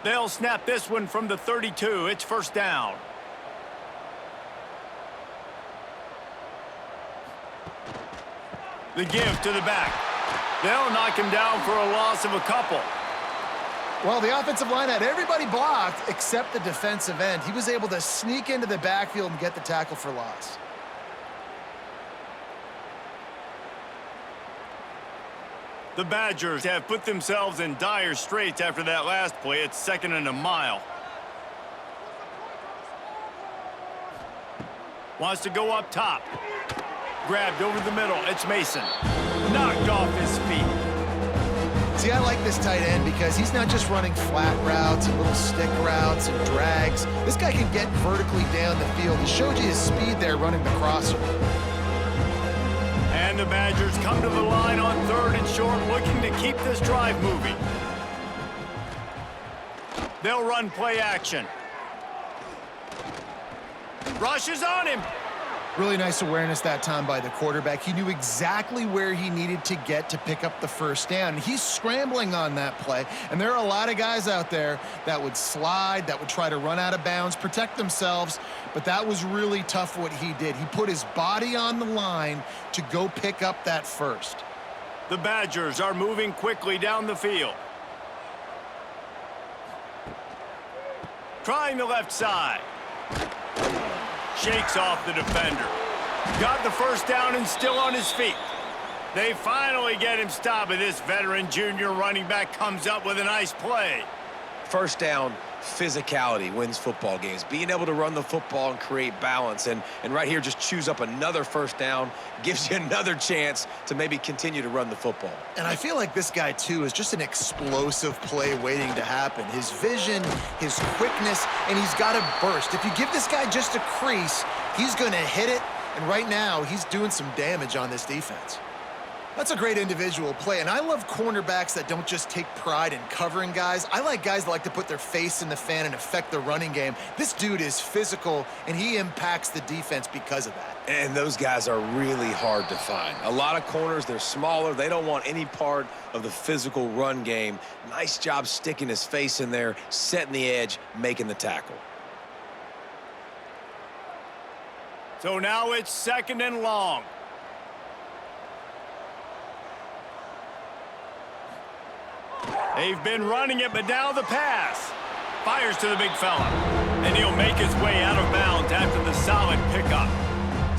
They'll snap this one from the 32. It's first down. The give to the back. They'll knock him down for a loss of a couple. Well, the offensive line had everybody blocked except the defensive end. He was able to sneak into the backfield and get the tackle for loss. The Badgers have put themselves in dire straits after that last play. It's 2nd and a mile. Wants to go up top. Grabbed over the middle. It's Mason. Knocked off his feet. See, I like this tight end because he's not just running flat routes and little stick routes and drags. This guy can get vertically down the field. He showed you his speed there running the crosser. And the Badgers come to the line on 3rd and short, looking to keep this drive moving. They'll run play action. Rushes on him. Really nice awareness that time by the quarterback. He knew exactly where he needed to get to pick up the first down. He's scrambling on that play, and there are a lot of guys out there that would slide, that would try to run out of bounds, protect themselves, but that was really tough what he did. He put his body on the line to go pick up that first. The Badgers are moving quickly down the field. Trying the left side. Shakes off the defender. Got the first down and still on his feet. They finally get him stopped, and this veteran junior running back comes up with a nice play. First down, physicality wins football games. Being able to run the football and create balance. And right here, just choose up another first down, gives you another chance to maybe continue to run the football. And I feel like this guy, too, is just an explosive play waiting to happen. His vision, his quickness, and he's got a burst. If you give this guy just a crease, he's going to hit it. And right now, he's doing some damage on this defense. That's a great individual play, and I love cornerbacks that don't just take pride in covering guys. I like guys that like to put their face in the fan and affect the running game. This dude is physical, and he impacts the defense because of that. And those guys are really hard to find. A lot of corners, they're smaller. They don't want any part of the physical run game. Nice job sticking his face in there, setting the edge, making the tackle. So now it's 2nd and long. They've been running it, but now the pass. Fires to the big fella. And he'll make his way out of bounds after the solid pickup.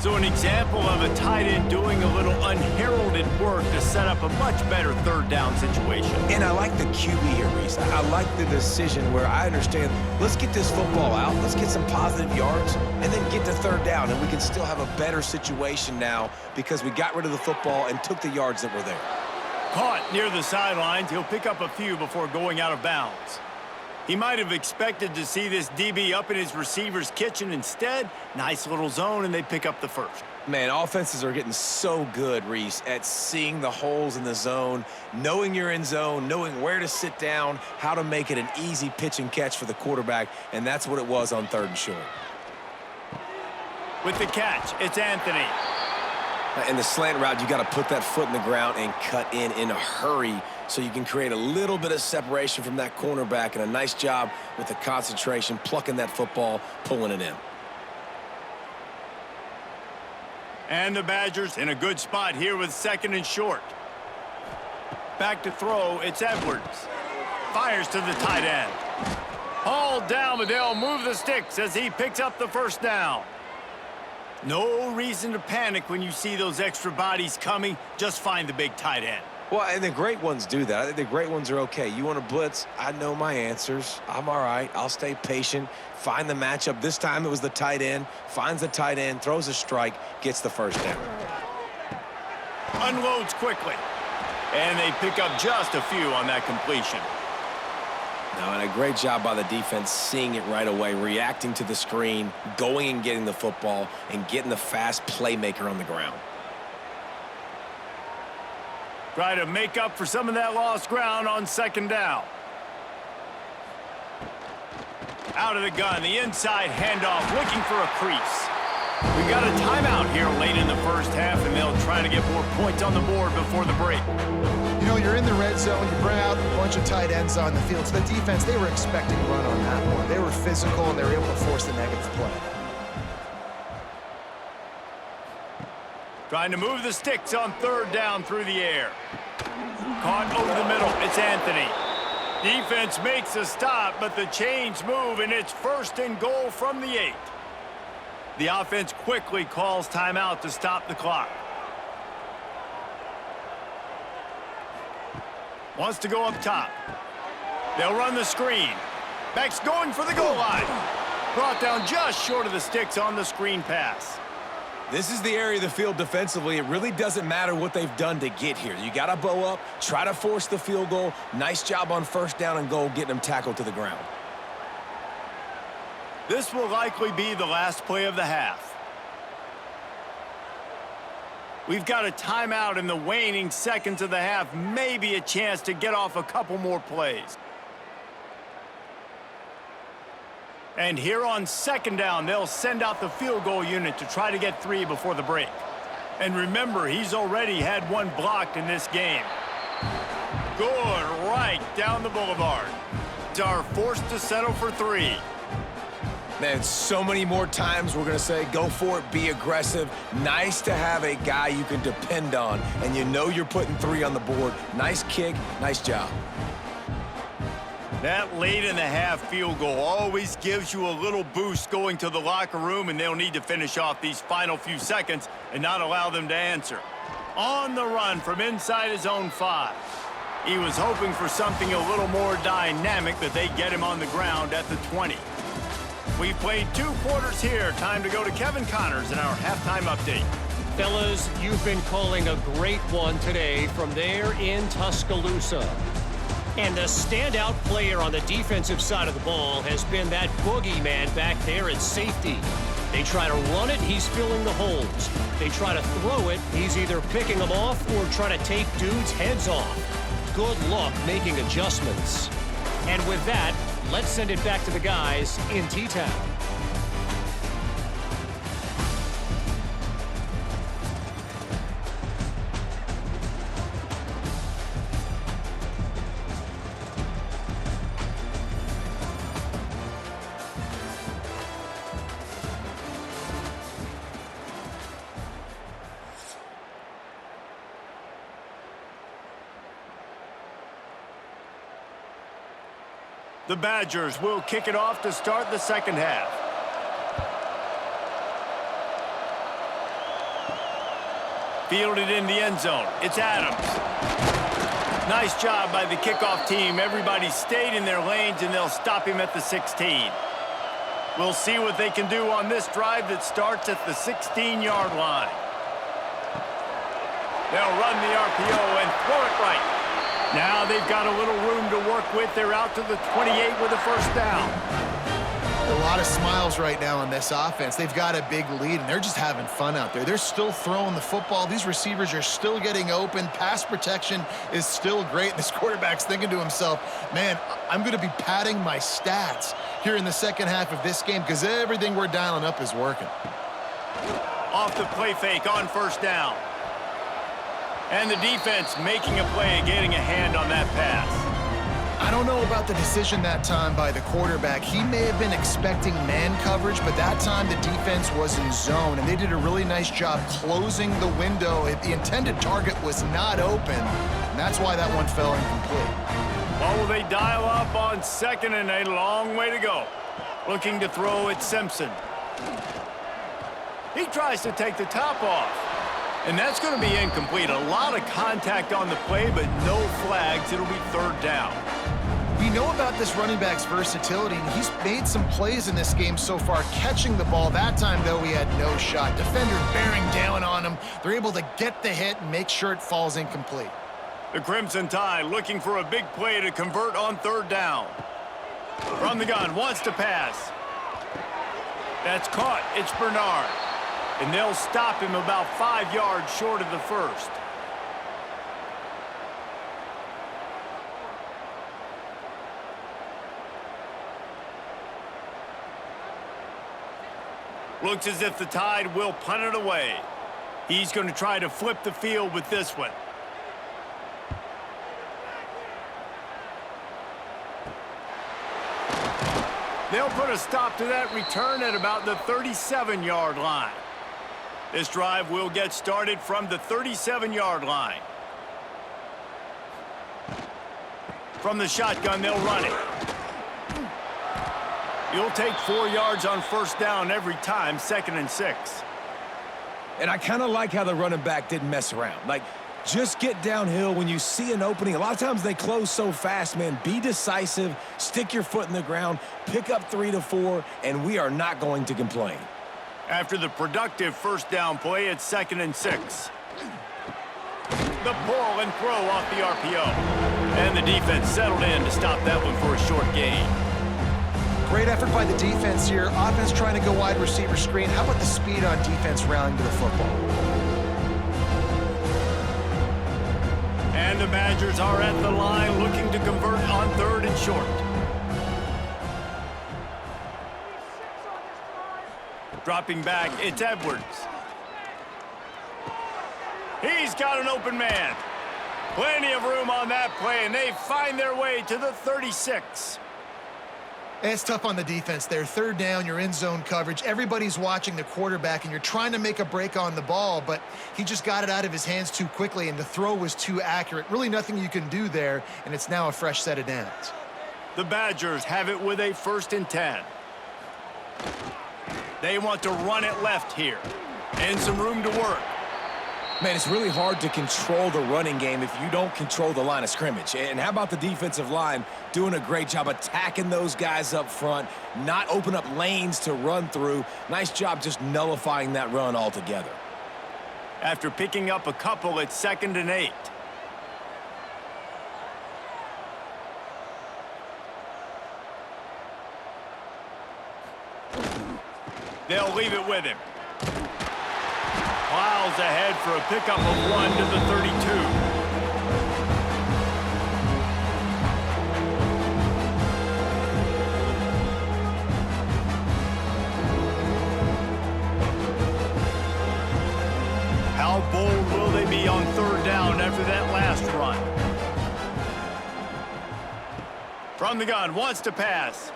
So an example of a tight end doing a little unheralded work to set up a much better third down situation. And I like the QB here, Reese. I like the decision where I understand, let's get this football out, let's get some positive yards, and then get to third down, and we can still have a better situation now because we got rid of the football and took the yards that were there. Caught near the sidelines, he'll pick up a few before going out of bounds. He might have expected to see this DB up in his receiver's kitchen. Instead, nice little zone, and they pick up the first. Man, offenses are getting so good, Reese, at seeing the holes in the zone, knowing you're in zone, knowing where to sit down, how to make it an easy pitch and catch for the quarterback, and that's what it was on 3rd and short. With the catch, it's Anthony. In the slant route, you got to put that foot in the ground and cut in a hurry so you can create a little bit of separation from that cornerback, and a nice job with the concentration, plucking that football, pulling it in. And the Badgers in a good spot here with 2nd and short. Back to throw, it's Edwards. Fires to the tight end. Hauled down, but they'll move the sticks as he picks up the first down. No reason to panic when you see those extra bodies coming. Just find the big tight end. Well, and the great ones do that. I think the great ones are okay. You want to blitz? I know my answers. I'm all right. I'll stay patient. Find the matchup. This time it was the tight end. Finds the tight end, throws a strike, gets the first down. Unloads quickly. And they pick up just a few on that completion. Now, and a great job by the defense seeing it right away, reacting to the screen, going and getting the football, and getting the fast playmaker on the ground. Try to make up for some of that lost ground on 2nd down. Out of the gun, the inside handoff, looking for a crease. We've got a timeout here late in the first half, and they'll try to get more points on the board before the break. You know, you're in the red zone, you bring out a bunch of tight ends on the field. So the defense, they were expecting a run on that one. They were physical, and they were able to force the negative play. Trying to move the sticks on 3rd down through the air. Caught over the middle, it's Anthony. Defense makes a stop, but the chains move, and it's 1st and goal from the 8. The offense quickly calls timeout to stop the clock. Wants to go up top. They'll run the screen. Back's going for the goal line. Brought down just short of the sticks on the screen pass. This is the area of the field defensively. It really doesn't matter what they've done to get here. You got to bow up, try to force the field goal. Nice job on 1st down and goal, getting them tackled to the ground. This will likely be the last play of the half. We've got a timeout in the waning seconds of the half. Maybe a chance to get off a couple more plays. And here on 2nd down, they'll send out the field goal unit to try to get 3 before the break. And remember, he's already had 1 blocked in this game. Good, right down the boulevard. Are forced to settle for 3. Man, so many more times we're going to say, go for it, be aggressive. Nice to have a guy you can depend on, and you know you're putting 3 on the board. Nice kick, nice job. That late in the half field goal always gives you a little boost going to the locker room, and they'll need to finish off these final few seconds and not allow them to answer. On the run from inside his own 5. He was hoping for something a little more dynamic, but they get him on the ground at the 20. We've played 2 quarters here. Time to go to Kevin Connors in our halftime update. Fellas, you've been calling a great one today from there in Tuscaloosa. And the standout player on the defensive side of the ball has been that boogeyman back there at safety. They try to run it, he's filling the holes. They try to throw it, he's either picking them off or trying to take dudes' heads off. Good luck making adjustments. And with that, let's send it back to the guys in T-Town. The Badgers will kick it off to start the second half. Fielded in the end zone. It's Adams. Nice job by the kickoff team. Everybody stayed in their lanes, and they'll stop him at the 16. We'll see what they can do on this drive that starts at the 16-yard line. They'll run the RPO and throw it right. Now they've got a little room to work with. They're out to the 28 with a first down. A lot of smiles right now on this offense. They've got a big lead, and they're just having fun out there. They're still throwing the football. These receivers are still getting open. Pass protection is still great. This quarterback's thinking to himself, man, I'm going to be padding my stats here in the second half of this game because everything we're dialing up is working. Off the play fake on first down. And the defense making a play and getting a hand on that pass. I don't know about the decision that time by the quarterback. He may have been expecting man coverage, but that time the defense was in zone, and they did a really nice job closing the window. The intended target was not open, and that's why that one fell incomplete. Well, will they dial up on 2nd and a long way to go? Looking to throw at Simpson. He tries to take the top off. And that's going to be incomplete. A lot of contact on the play, but no flags. It'll be 3rd down. We know about this running back's versatility, and he's made some plays in this game so far, catching the ball. That time, though, he had no shot. Defender bearing down on him. They're able to get the hit and make sure it falls incomplete. The Crimson Tide looking for a big play to convert on 3rd down. From the gun, wants to pass. That's caught. It's Bernard. And they'll stop him about 5 yards short of the first. Looks as if the Tide will punt it away. He's going to try to flip the field with this one. They'll put a stop to that return at about the 37-yard line. This drive will get started from the 37-yard line. From the shotgun, they'll run it. You'll take 4 yards on first down every time, 2nd and 6. And I kind of like how the running back didn't mess around. Like, just get downhill when you see an opening. A lot of times they close so fast, man. Be decisive, stick your foot in the ground, pick up 3 to 4, and we are not going to complain. After the productive first down play, it's 2nd and 6. The pull and throw off the RPO. And the defense settled in to stop that one for a short gain. Great effort by the defense here. Offense trying to go wide receiver screen. How about the speed on defense rallying to the football? And the Badgers are at the line looking to convert on 3rd and short. Dropping back, it's Edwards. He's got an open man. Plenty of room on that play, and they find their way to the 36. It's tough on the defense there. 3rd down, you're in zone coverage. Everybody's watching the quarterback, and you're trying to make a break on the ball, but he just got it out of his hands too quickly, and the throw was too accurate. Really nothing you can do there, and it's now a fresh set of downs. The Badgers have it with a 1st and 10. They want to run it left here. And some room to work. Man, it's really hard to control the running game if you don't control the line of scrimmage. And how about the defensive line doing a great job attacking those guys up front, not open up lanes to run through. Nice job just nullifying that run altogether. After picking up a couple, it's 2nd and 8. They'll leave it with him. Plows ahead for a pickup of 1 to the 32. How bold will they be on 3rd down after that last run? From the gun, wants to pass.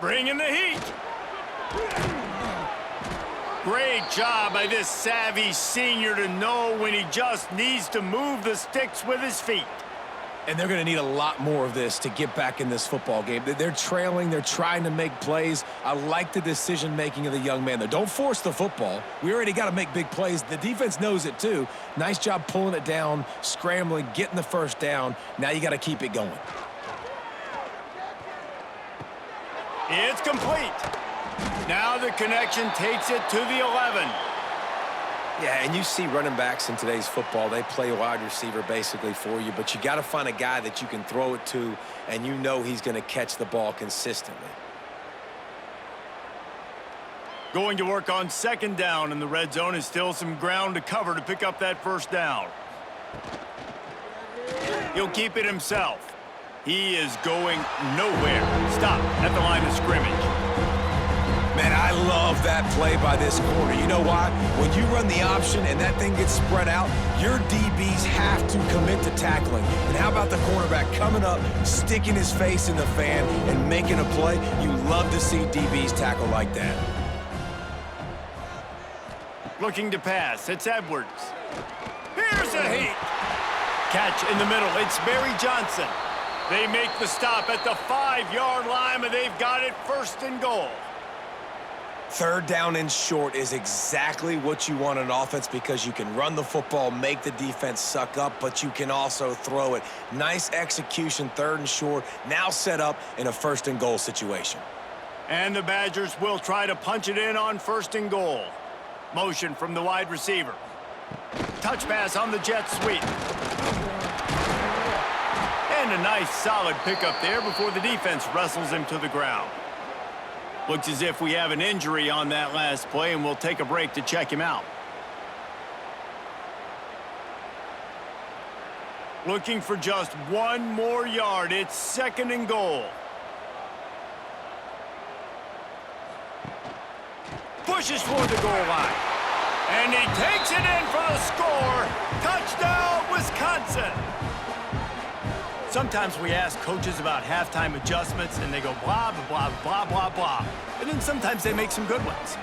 Bringing the heat. Great job by this savvy senior to know when he just needs to move the sticks with his feet. And they're going to need a lot more of this to get back in this football game. They're trailing. They're trying to make plays. I like the decision-making of the young man, though. Don't force the football. We already got to make big plays. The defense knows it, too. Nice job pulling it down, scrambling, getting the first down. Now you got to keep it going. It's complete. Now the connection takes it to the 11. Yeah, and you see running backs in today's football, they play wide receiver basically for you, but you got to find a guy that you can throw it to, and you know he's going to catch the ball consistently. Going to work on second down, and the red zone is still some ground to cover to pick up that first down. He'll keep it himself. He is going nowhere. Stop at the line of scrimmage. Man, I love that play by this corner. You know why? When you run the option and that thing gets spread out, your DBs have to commit to tackling. And how about the cornerback coming up, sticking his face in the fan, and making a play? You love to see DBs tackle like that. Looking to pass. It's Edwards. Here's a heat. Catch in the middle. It's Barry Johnson. They make the stop at the 5-yard line, and they've got it first and goal. Third down and short is exactly what you want on offense because you can run the football, make the defense suck up, but you can also throw it. Nice execution, third and short, now set up in a first and goal situation. And the Badgers will try to punch it in on first and goal. Motion from the wide receiver. Touch pass on the jet sweep. And a nice solid pickup there before the defense wrestles him to the ground. Looks as if we have an injury on that last play, and we'll take a break to check him out. Looking for just one more yard. It's second and goal. Pushes for the goal line. And he takes it in for the score. Touchdown, Wisconsin. Sometimes we ask coaches about halftime adjustments, and they go blah, blah, blah, blah, blah. And then sometimes they make some good ones.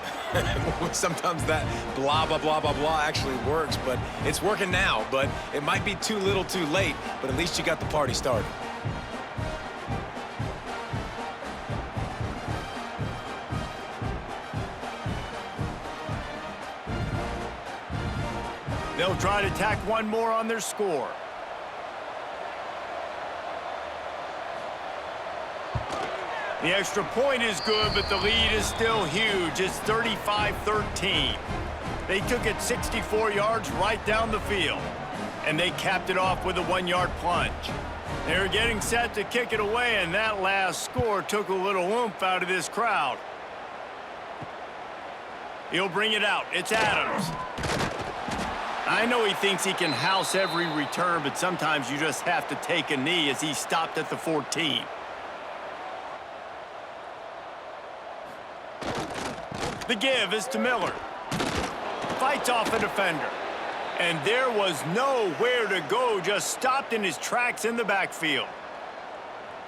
Sometimes that blah, blah, blah, blah, blah actually works, but it's working now. But it might be too little too late, but at least you got the party started. They'll try to tack one more on their score. The extra point is good, but the lead is still huge. It's 35-13. They took it 64 yards right down the field, and they capped it off with a 1-yard plunge. They're getting set to kick it away, and that last score took a little oomph out of this crowd. He'll bring it out. It's Adams. I know he thinks he can house every return, but sometimes you just have to take a knee as he stopped at the 14. The give is to Miller. Fights off a defender. And there was nowhere to go, just stopped in his tracks in the backfield.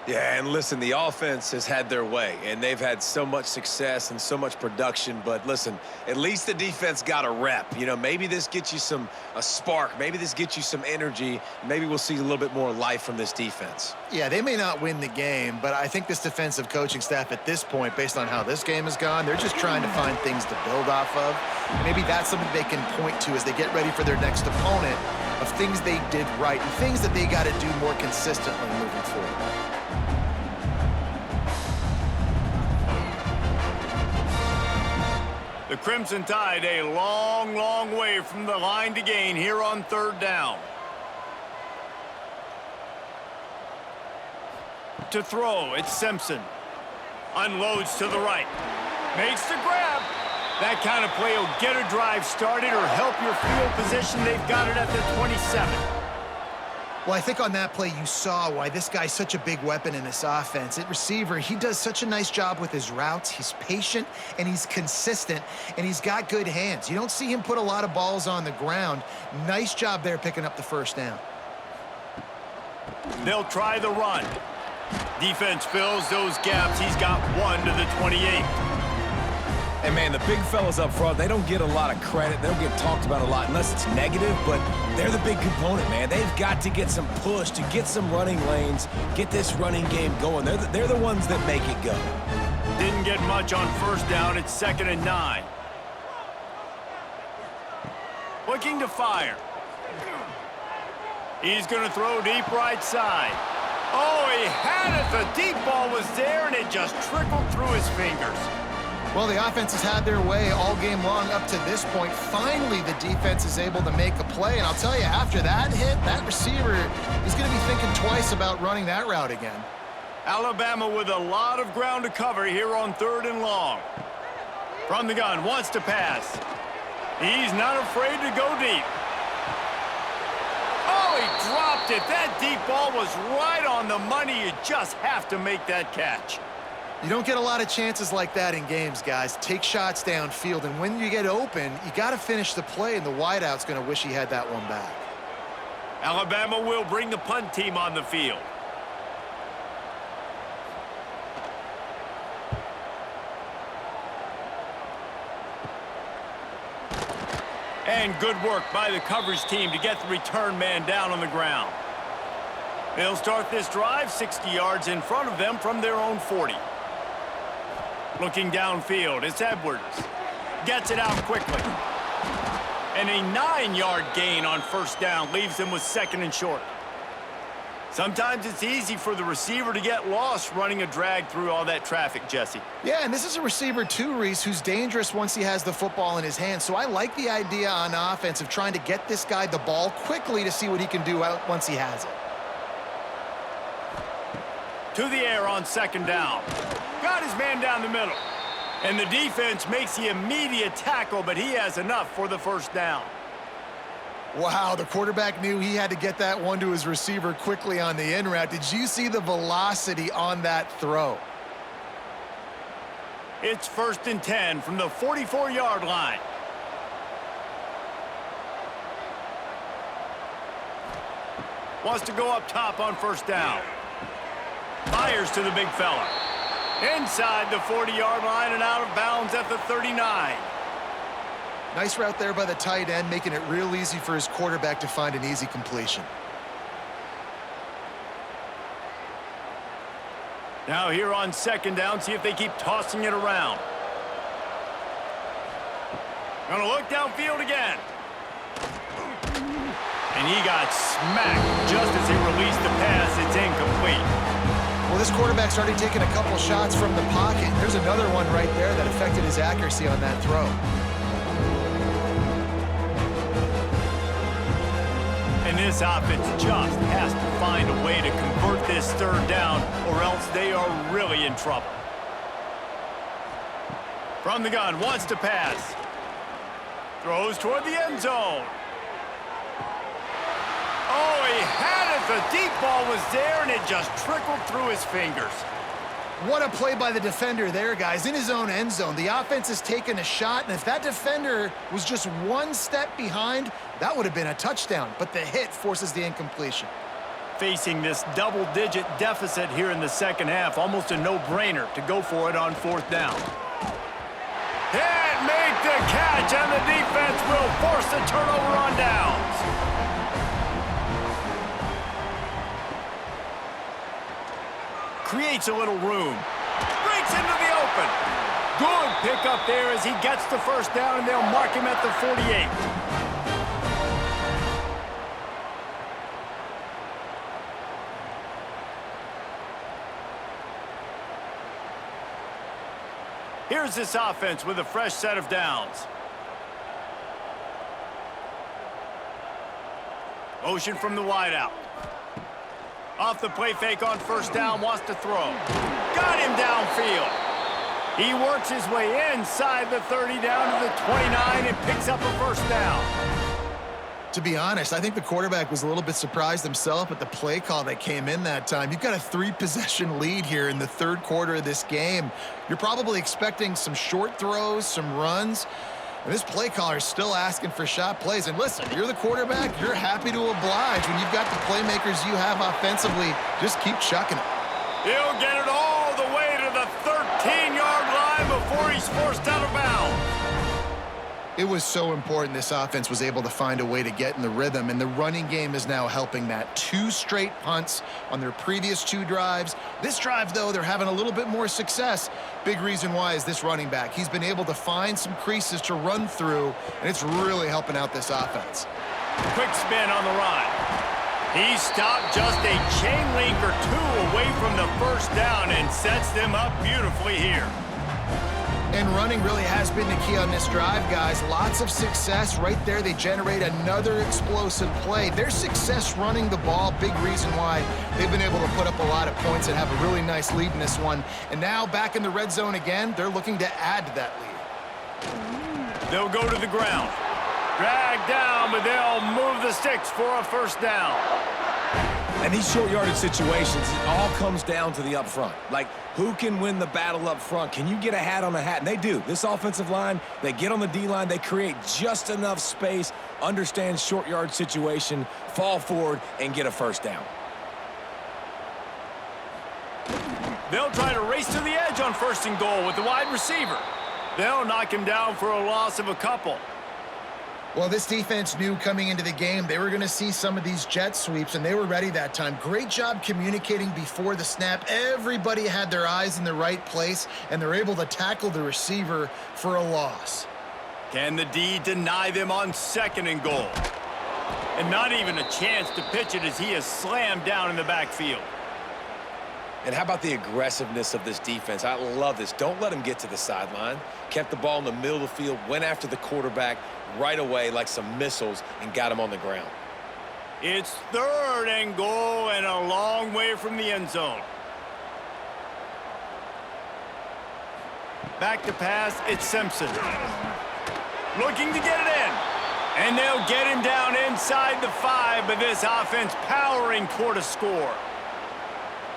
Yeah, and listen, the offense has had their way, and they've had so much success and so much production. But listen, at least the defense got a rep. You know, maybe this gets you a spark. Maybe this gets you some energy. Maybe we'll see a little bit more life from this defense. Yeah, they may not win the game, but I think this defensive coaching staff at this point, based on how this game has gone, they're just trying to find things to build off of. Maybe that's something they can point to as they get ready for their next opponent, of things they did right and things that they got to do more consistently moving forward. The Crimson Tide a long, long way from the line to gain here on third down. To throw, it's Simpson. Unloads to the right. Makes the grab. That kind of play will get a drive started or help your field position. They've got it at the 27. Well, I think on that play you saw why this guy's such a big weapon in this offense. At receiver, he does such a nice job with his routes. He's patient, and he's consistent, and he's got good hands. You don't see him put a lot of balls on the ground. Nice job there picking up the first down. They'll try the run. Defense fills those gaps. He's got one to the 28. And, man, the big fellas up front, they don't get a lot of credit. They don't get talked about a lot unless it's negative, but they're the big component, man. They've got to get some push to get some running lanes, get this running game going. They're the ones that make it go. Didn't get much on first down. It's 2nd and 9. Looking to fire. He's going to throw deep right side. Oh, he had it. The deep ball was there, and it just trickled through his fingers. Well, the offense has had their way all game long up to this point. Finally, the defense is able to make a play. And I'll tell you, after that hit, that receiver is going to be thinking twice about running that route again. Alabama with a lot of ground to cover here on 3rd and long. From the gun, wants to pass. He's not afraid to go deep. Oh, he dropped it. That deep ball was right on the money. You just have to make that catch. You don't get a lot of chances like that in games, guys. Take shots downfield, and when you get open, you got to finish the play, and the wideout's going to wish he had that one back. Alabama will bring the punt team on the field. And good work by the coverage team to get the return man down on the ground. They'll start this drive 60 yards in front of them from their own 40. Looking downfield, it's Edwards. Gets it out quickly. And a 9-yard gain on first down leaves them with 2nd and short. Sometimes it's easy for the receiver to get lost running a drag through all that traffic, Jesse. Yeah, and this is a receiver too, Reese, who's dangerous once he has the football in his hands. So I like the idea on offense of trying to get this guy the ball quickly to see what he can do once he has it. To the air on 2nd down. Got his man down the middle. And the defense makes the immediate tackle, but he has enough for the first down. Wow, the quarterback knew he had to get that one to his receiver quickly on the in route. Did you see the velocity on that throw? It's 1st and 10 from the 44-yard line. Wants to go up top on first down. Fires to the big fella. Inside the 40-yard line and out of bounds at the 39. Nice route there by the tight end, making it real easy for his quarterback to find an easy completion. Now here on 2nd down, see if they keep tossing it around. Gonna look downfield again. And he got smacked just as he released the pass. It's incomplete. Well, this quarterback's already taken a couple shots from the pocket. There's another one right there that affected his accuracy on that throw. And this offense just has to find a way to convert this 3rd down, or else they are really in trouble. From the gun, wants to pass. Throws toward the end zone. Oh, he had it. The deep ball was there, and it just trickled through his fingers. What a play by the defender there, guys. In his own end zone, the offense has taken a shot, and if that defender was just one step behind, that would have been a touchdown. But the hit forces the incompletion. Facing this double-digit deficit here in the 2nd half, almost a no-brainer to go for it on 4th down. Can't make the catch, and the defense will force the turnover on downs. Creates a little room. Breaks into the open. Good pickup there as he gets the first down, and they'll mark him at the 48. Here's this offense with a fresh set of downs. Motion from the wideout. Off the play fake on first down, wants to throw. Got him downfield. He works his way inside the 30 down to the 29 and picks up a first down. To be honest, I think the quarterback was a little bit surprised himself at the play call that came in that time. You've got a 3-possession lead here in the 3rd quarter of this game. You're probably expecting some short throws, some runs. And this play caller is still asking for shot plays. And listen, you're the quarterback. You're happy to oblige when you've got the playmakers you have offensively. Just keep chucking it. He'll get it all the way to the 13-yard line before he's forced out of bounds. It was so important this offense was able to find a way to get in the rhythm, and the running game is now helping that. 2 straight punts on their previous 2 drives. This drive, though, they're having a little bit more success. Big reason why is this running back. He's been able to find some creases to run through, and it's really helping out this offense. Quick spin on the run. He stopped just a chain link or 2 away from the first down and sets them up beautifully here. And running really has been the key on this drive, guys. Lots of success right there. They generate another explosive play. Their success running the ball, big reason why they've been able to put up a lot of points and have a really nice lead in this one. And now back in the red zone again, they're looking to add to that lead. They'll go to the ground. Drag down, but they'll move the sticks for a first down. And these short yardage situations, it all comes down to the up front. Like, who can win the battle up front? Can you get a hat on a hat? And they do. This offensive line, they get on the D-line, they create just enough space, understand short yard situation, fall forward, and get a first down. They'll try to race to the edge on 1st and goal with the wide receiver. They'll knock him down for a loss of a couple. Well, this defense knew coming into the game they were going to see some of these jet sweeps, and they were ready that time. Great job communicating before the snap. Everybody had their eyes in the right place, and they're able to tackle the receiver for a loss. Can the D deny them on 2nd and goal? And not even a chance to pitch it as he is slammed down in the backfield. And how about the aggressiveness of this defense? I love this. Don't let them get to the sideline. Kept the ball in the middle of the field, went after the quarterback right away like some missiles and got him on the ground. It's 3rd and goal and a long way from the end zone. Back to pass, it's Simpson. Looking to get it in. And they'll get him down inside the 5, but this offense powering toward a score.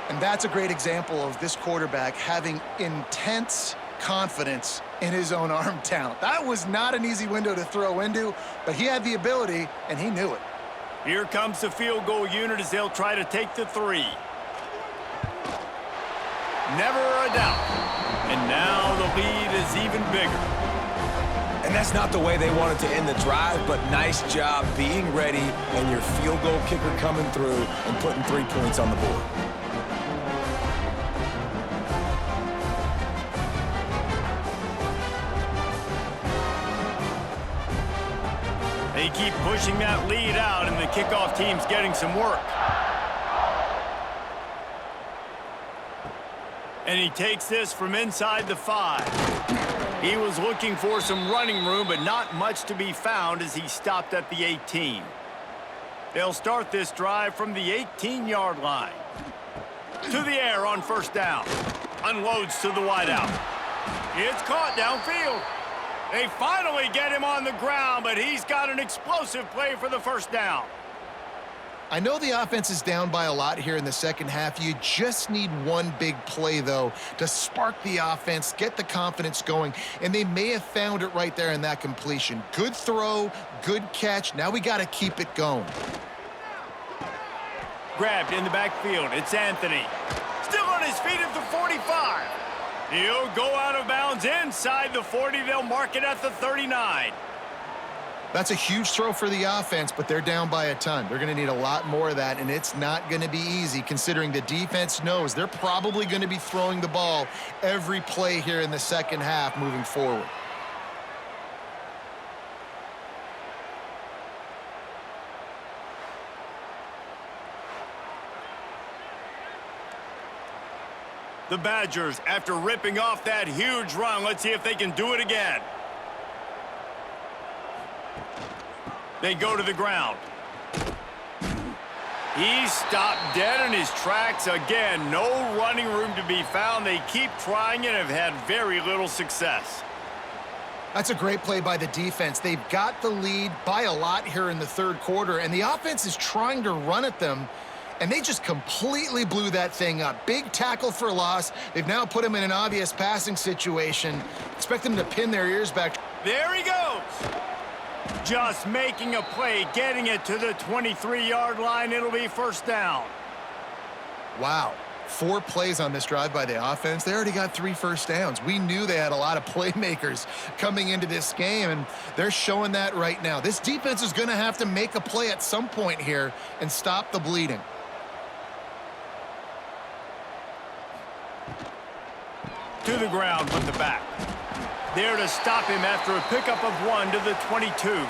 And that's a great example of this quarterback having intense confidence in his own arm talent. That was not an easy window to throw into, but he had the ability, and he knew it. Here comes the field goal unit as they'll try to take the 3. Never a doubt. And now the lead is even bigger. And that's not the way they wanted to end the drive, but nice job being ready and your field goal kicker coming through and putting 3 points on the board. They keep pushing that lead out, and the kickoff team's getting some work. And he takes this from inside the 5. He was looking for some running room, but not much to be found as he stopped at the 18. They'll start this drive from the 18-yard line. To the air on 1st down. Unloads to the wideout. It's caught downfield. They finally get him on the ground, but he's got an explosive play for the 1st down. I know the offense is down by a lot here in the second half. You just need one big play, though, to spark the offense, get the confidence going, and they may have found it right there in that completion. Good throw, good catch. Now we got to keep it going. Grabbed in the backfield. It's Anthony. Still on his feet at the 45. He'll go out of bounds inside the 40. They'll mark it at the 39. That's a huge throw for the offense, but they're down by a ton. They're going to need a lot more of that, and it's not going to be easy considering the defense knows they're probably going to be throwing the ball every play here in the second half moving forward. The Badgers, after ripping off that huge run, let's see if they can do it again. They go to the ground. He's stopped dead in his tracks again. No running room to be found. They keep trying and have had very little success. That's a great play by the defense. They've got the lead by a lot here in the 3rd quarter, and the offense is trying to run at them, and they just completely blew that thing up. Big tackle for loss. They've now put him in an obvious passing situation. Expect them to pin their ears back. There he goes. Just making a play, getting it to the 23-yard line. It'll be 1st down. Wow. 4 plays on this drive by the offense. They already got 3 first downs. We knew they had a lot of playmakers coming into this game, and they're showing that right now. This defense is going to have to make a play at some point here and stop the bleeding. To the ground with the back. There to stop him after a pickup of 1 to the 22.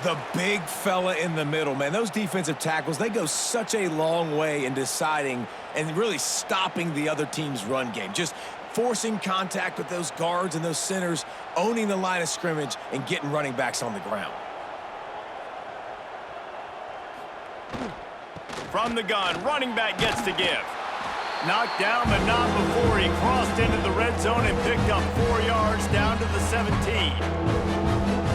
The big fella in the middle, man. Those defensive tackles, they go such a long way in deciding and really stopping the other team's run game. Just forcing contact with those guards and those centers, owning the line of scrimmage, and getting running backs on the ground. From the gun, running back gets to give. Knocked down, but not before he crossed into the red zone and picked up 4 yards down to the 17.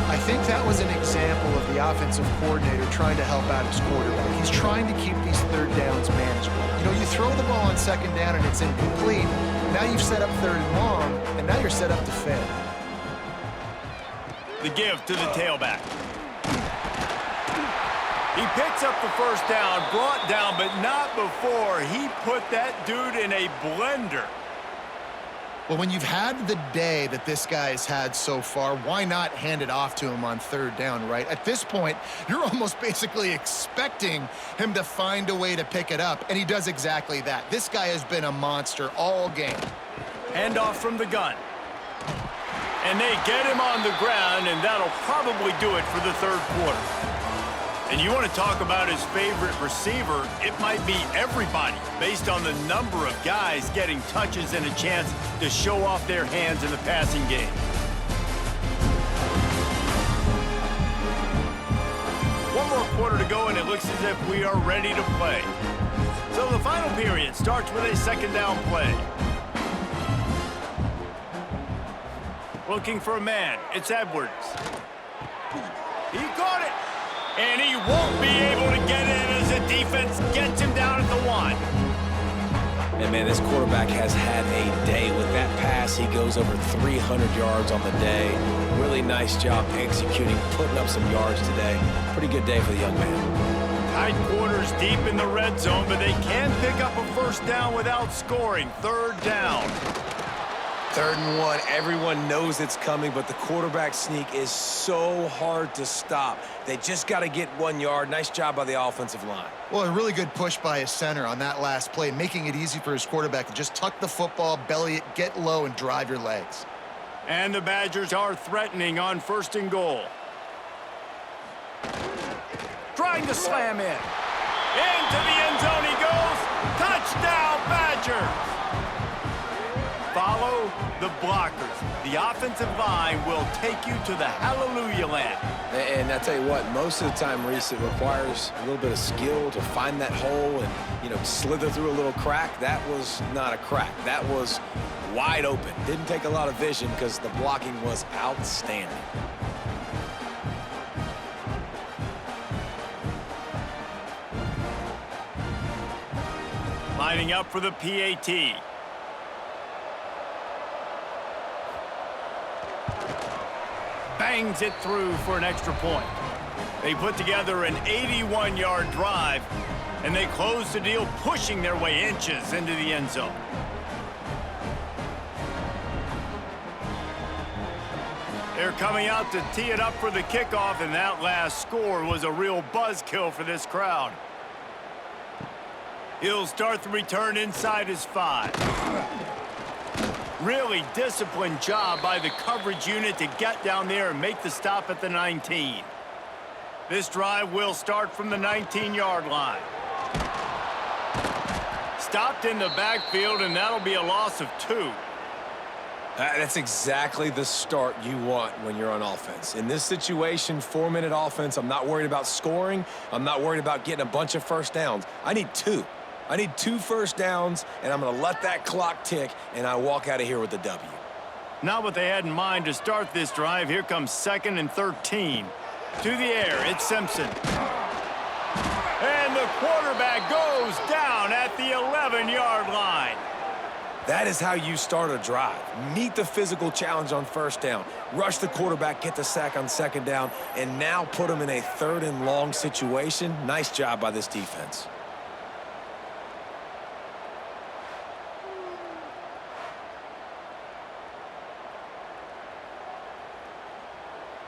I think that was an example of the offensive coordinator trying to help out his quarterback. He's trying to keep these third downs manageable. You know, you throw the ball on second down and it's incomplete. Now you've set up third and long, and now you're set up to fail. The give to the tailback. He picks up the first down, brought down, but not before he put that dude in a blender. Well, when you've had the day that this guy's had so far, why not hand it off to him on third down, right? At this point, you're almost basically expecting him to find a way to pick it up, and he does exactly that. This guy has been a monster all game. Handoff from the gun. And they get him on the ground, and that'll probably do it for the third quarter. And you want to talk about his favorite receiver, it might be everybody based on the number of guys getting touches and a chance to show off their hands in the passing game. One more quarter to go, and it looks as if we are ready to play. So the final period starts with a second down play. Looking for a man. It's Edwards. He caught it. And he won't be able to get in as the defense gets him down at the 1. And, man, this quarterback has had a day. With that pass, he goes over 300 yards on the day. Really nice job executing, putting up some yards today. Pretty good day for the young man. Tight quarters deep in the red zone, but they can pick up a first down without scoring. Third down. 3rd and 1, everyone knows it's coming, but the quarterback sneak is so hard to stop. They just got to get 1 yard. Nice job by the offensive line. Well, a really good push by his center on that last play, making it easy for his quarterback to just tuck the football, belly it, get low, and drive your legs. And the Badgers are threatening on 1st and goal. Trying to slam in. Into the end zone he goes. Touchdown, Badgers! Follow the blockers. The offensive line will take you to the hallelujah land. And I tell you what, most of the time, Reese, it requires a little bit of skill to find that hole and, you know, slither through a little crack. That was not a crack. That was wide open. Didn't take a lot of vision because the blocking was outstanding. Lining up for the PAT. Bangs it through for an extra point. They put together an 81-yard drive, and they close the deal, pushing their way inches into the end zone. They're coming out to tee it up for the kickoff, and that last score was a real buzzkill for this crowd. He'll start the return inside his 5. Really disciplined job by the coverage unit to get down there and make the stop at the 19. This drive will start from the 19-yard line. Stopped in the backfield, and that'll be a loss of 2. That's exactly the start you want when you're on offense. In this situation, 4-minute offense, I'm not worried about scoring. I'm not worried about getting a bunch of first downs. I need 2. I need 2 first downs, and I'm going to let that clock tick, and I walk out of here with the W. Not what they had in mind to start this drive. Here comes 2nd and 13. To the air, it's Simpson. And the quarterback goes down at the 11-yard line. That is how you start a drive. Meet the physical challenge on first down. Rush the quarterback, get the sack on 2nd down, and now put him in a 3rd and long situation. Nice job by this defense.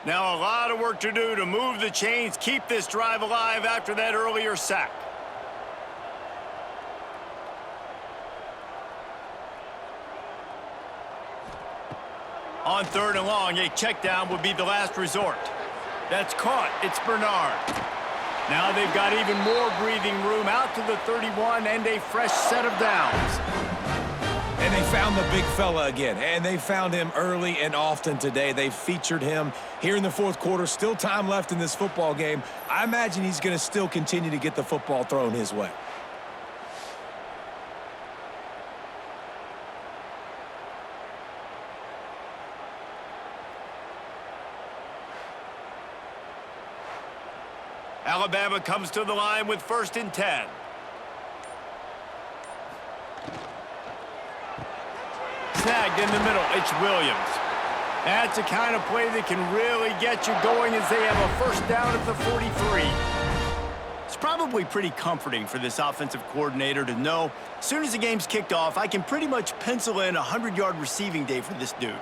Now a lot of work to do to move the chains, keep this drive alive after that earlier sack. On 3rd and long, a check down would be the last resort. That's caught. It's Bernard. Now they've got even more breathing room out to the 31 and a fresh set of downs. And they found the big fella again, and they found him early and often today. They featured him here in the 4th quarter. Still time left in this football game. I imagine he's going to still continue to get the football thrown his way. Alabama comes to the line with 1st and 10. Snagged in the middle, it's Williams. That's the kind of play that can really get you going as they have a 1st down at the 43. It's probably pretty comforting for this offensive coordinator to know as soon as the game's kicked off, I can pretty much pencil in a 100-yard receiving day for this dude.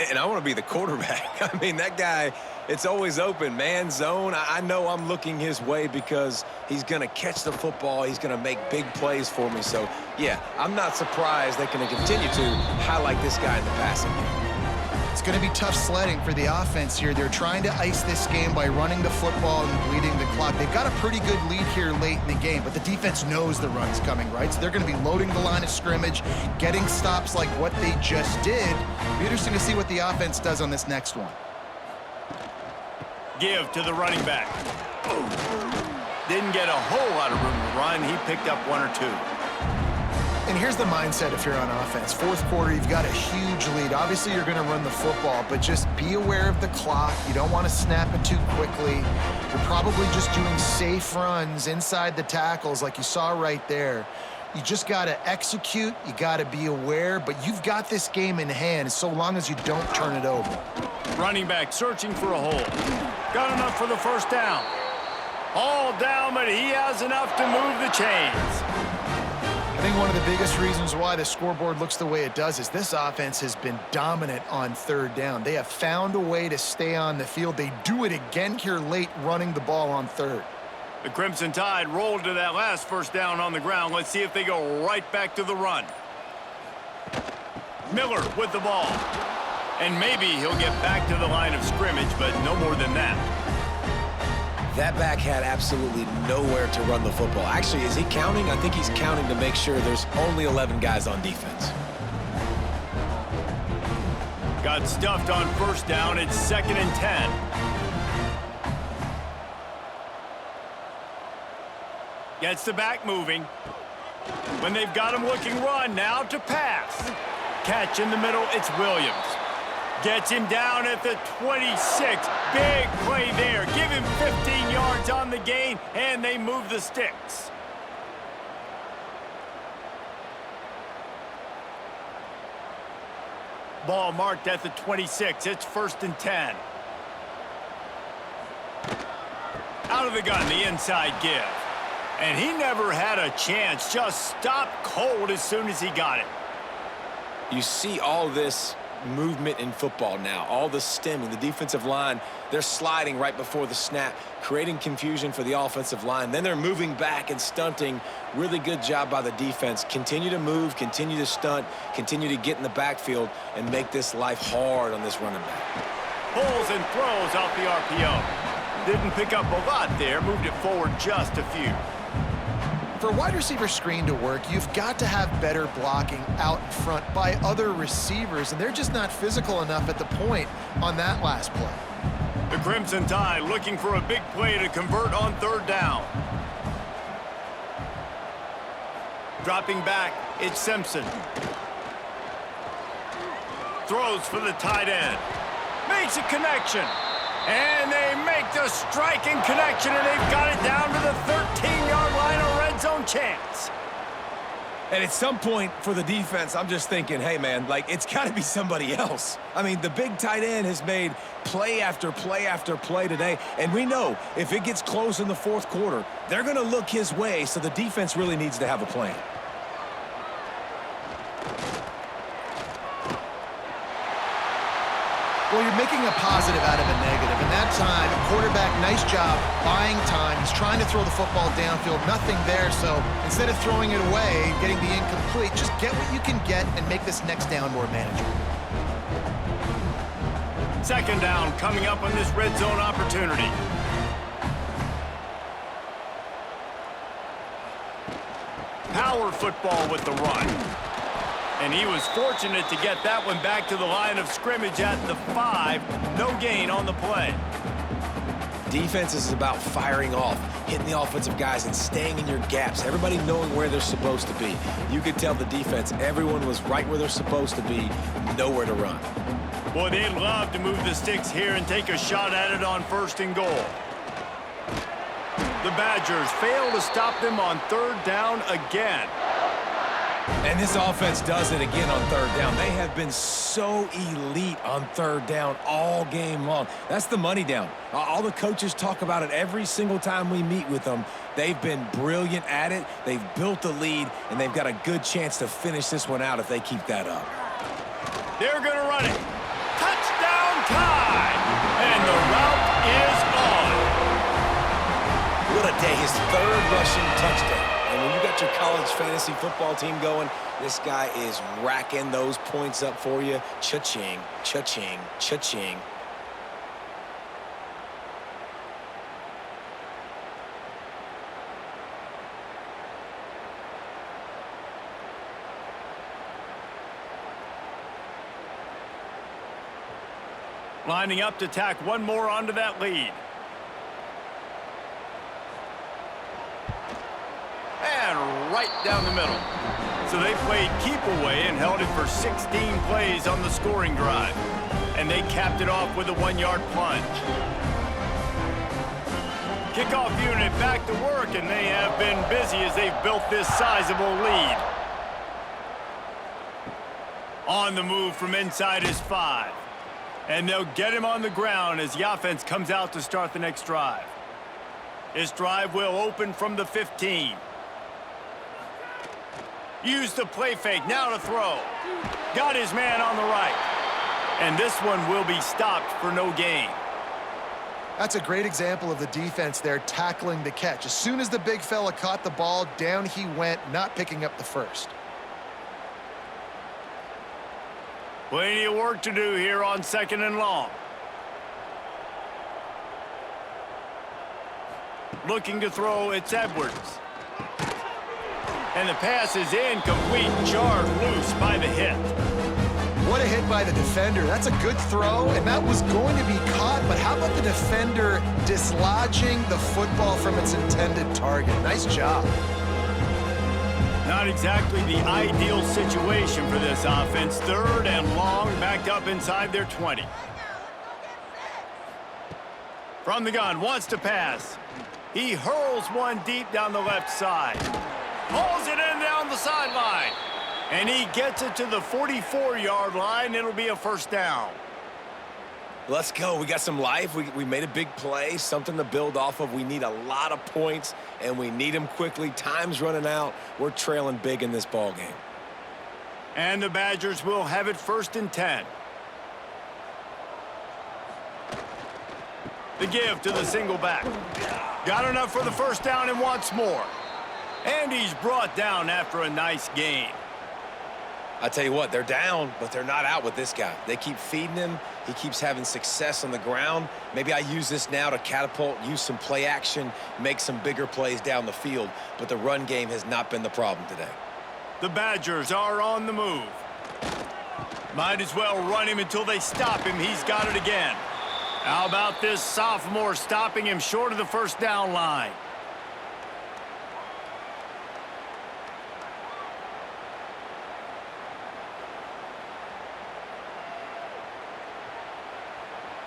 And I want to be the quarterback. I mean, that guy, it's always open, man, zone. I know I'm looking his way because he's going to catch the football. He's going to make big plays for me. So, yeah, I'm not surprised they're going to continue to highlight this guy in the passing game. It's going to be tough sledding for the offense here. They're trying to ice this game by running the football and bleeding the clock. They've got a pretty good lead here late in the game, but the defense knows the run's coming, right? So they're going to be loading the line of scrimmage, getting stops like what they just did. It'll be interesting to see what the offense does on this next one. Give to the running back. Didn't get a whole lot of room to run. He picked up 1 or 2. And here's the mindset if you're on offense. 4th quarter, you've got a huge lead. Obviously, you're going to run the football, but just be aware of the clock. You don't want to snap it too quickly. You're probably just doing safe runs inside the tackles like you saw right there. You just got to execute. You got to be aware, but you've got this game in hand so long as you don't turn it over. Running back searching for a hole. Got enough for the 1st down. All down, but he has enough to move the chains. I think one of the biggest reasons why the scoreboard looks the way it does is this offense has been dominant on 3rd down. They have found a way to stay on the field. They do it again here late, running the ball on 3rd. The Crimson Tide rolled to that last 1st down on the ground. Let's see if they go right back to the run. Miller with the ball. And maybe he'll get back to the line of scrimmage, but no more than that. That back had absolutely nowhere to run the football. Actually, is he counting? I think he's counting to make sure there's only 11 guys on defense. Got stuffed on 1st down. It's 2nd and 10. Gets the back moving. When they've got him looking run, now to pass. Catch in the middle, it's Williams. Gets him down at the 26. Big play there. Give him 15 yards on the gain, and they move the sticks. Ball marked at the 26. It's 1st and 10. Out of the gun, the inside give. And he never had a chance. Just stopped cold as soon as he got it. You see all this movement in football now, all the stemming, the defensive line, they're sliding right before the snap, creating confusion for the offensive line. Then they're moving back and stunting. Really good job by the defense. Continue to move, continue to stunt, continue to get in the backfield and make this life hard on this running back. Pulls and throws off the RPO. Didn't pick up a lot there, moved it forward just a few. For a wide receiver screen to work, you've got to have better blocking out in front by other receivers, and they're just not physical enough at the point on that last play. The Crimson Tide looking for a big play to convert on 3rd down. Dropping back, it's Simpson. Throws for the tight end. Makes a connection. And they make the striking connection, and they've got it down to the 13-yard line, a red zone chance. And at some point for the defense, I'm just thinking, hey, man, like, it's got to be somebody else. I mean, the big tight end has made play after play after play today, and we know if it gets close in the 4th quarter, they're going to look his way, so the defense really needs to have a plan. Well, you're making a positive out of a negative, and And that time, quarterback, nice job buying time. He's trying to throw the football downfield, nothing there. So instead of throwing it away, getting the incomplete, just get what you can get and make this next down more manageable. Second down coming up on this red zone opportunity. Power football with the run. And he was fortunate to get that one back to the line of scrimmage at the 5. No gain on the play. Defense is about firing off, hitting the offensive guys and staying in your gaps, everybody knowing where they're supposed to be. You could tell the defense, everyone was right where they're supposed to be, nowhere to run. Boy, they'd love to move the sticks here and take a shot at it on 1st and goal. The Badgers fail to stop them on 3rd down again. And this offense does it again on 3rd down. They have been so elite on 3rd down all game long. That's the money down. All the coaches talk about it every single time we meet with them. They've been brilliant at it. They've built a lead, and they've got a good chance to finish this one out if they keep that up. They're going to run it. Touchdown tie! And the route is on. What a day. His 3rd rushing touchdown. And when you got your college fantasy football team going, this guy is racking those points up for you. Cha-ching, cha-ching, cha-ching. Lining up to tack one more onto that lead. And right down the middle. So they played keep away and held it for 16 plays on the scoring drive. And they capped it off with a 1-yard plunge. Kickoff unit back to work, and they have been busy as they've built this sizable lead. On the move from inside his 5. And they'll get him on the ground as the offense comes out to start the next drive. This drive will open from the 15. Use the play fake, now to throw. Got his man on the right. And this one will be stopped for no gain. That's a great example of the defense there tackling the catch. As soon as the big fella caught the ball, down he went, not picking up the first. Plenty of work to do here on 2nd and long. Looking to throw, it's Edwards. And the pass is incomplete, jarred loose by the hit. What a hit by the defender. That's a good throw, and that was going to be caught, but how about the defender dislodging the football from its intended target? Nice job. Not exactly the ideal situation for this offense. 3rd and long, backed up inside their 20. From the gun, wants to pass. He hurls one deep down the left side. Hauls it in down the sideline. And he gets it to the 44-yard line. It'll be a 1st down. Let's go. We got some life. We made a big play, something to build off of. We need a lot of points, and we need them quickly. Time's running out. We're trailing big in this ball game. And the Badgers will have it 1st and 10. The give to the single back. Got enough for the 1st down and wants more. And he's brought down after a nice gain. I tell you what, they're down, but they're not out with this guy. They keep feeding him. He keeps having success on the ground. Maybe I use this now to catapult, use some play action, make some bigger plays down the field. But the run game has not been the problem today. The Badgers are on the move. Might as well run him until they stop him. He's got it again. How about this sophomore stopping him short of the 1st down line?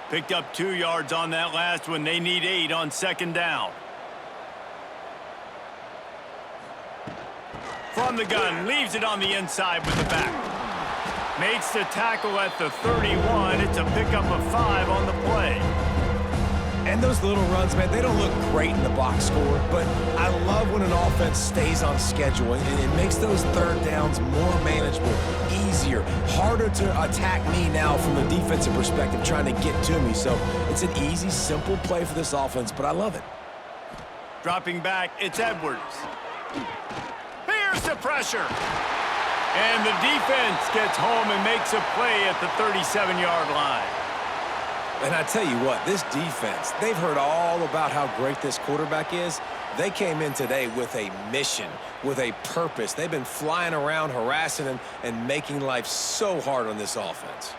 Picked up 2 yards on that last one. They need 8 on 2nd down. From the gun, leaves it on the inside with the back. Makes the tackle at the 31. It's a pickup of 5 on the play. And those little runs, man, they don't look great in the box score, but I love when an offense stays on schedule, and it makes those third downs more manageable, easier, harder to attack me now from a defensive perspective, trying to get to me. So it's an easy, simple play for this offense, but I love it. Dropping back, it's Edwards. Here's the pressure. And the defense gets home and makes a play at the 37-yard line. And I tell you what, this defense, they've heard all about how great this quarterback is. They came in today with a mission, with a purpose. They've been flying around, harassing him, and making life so hard on this offense.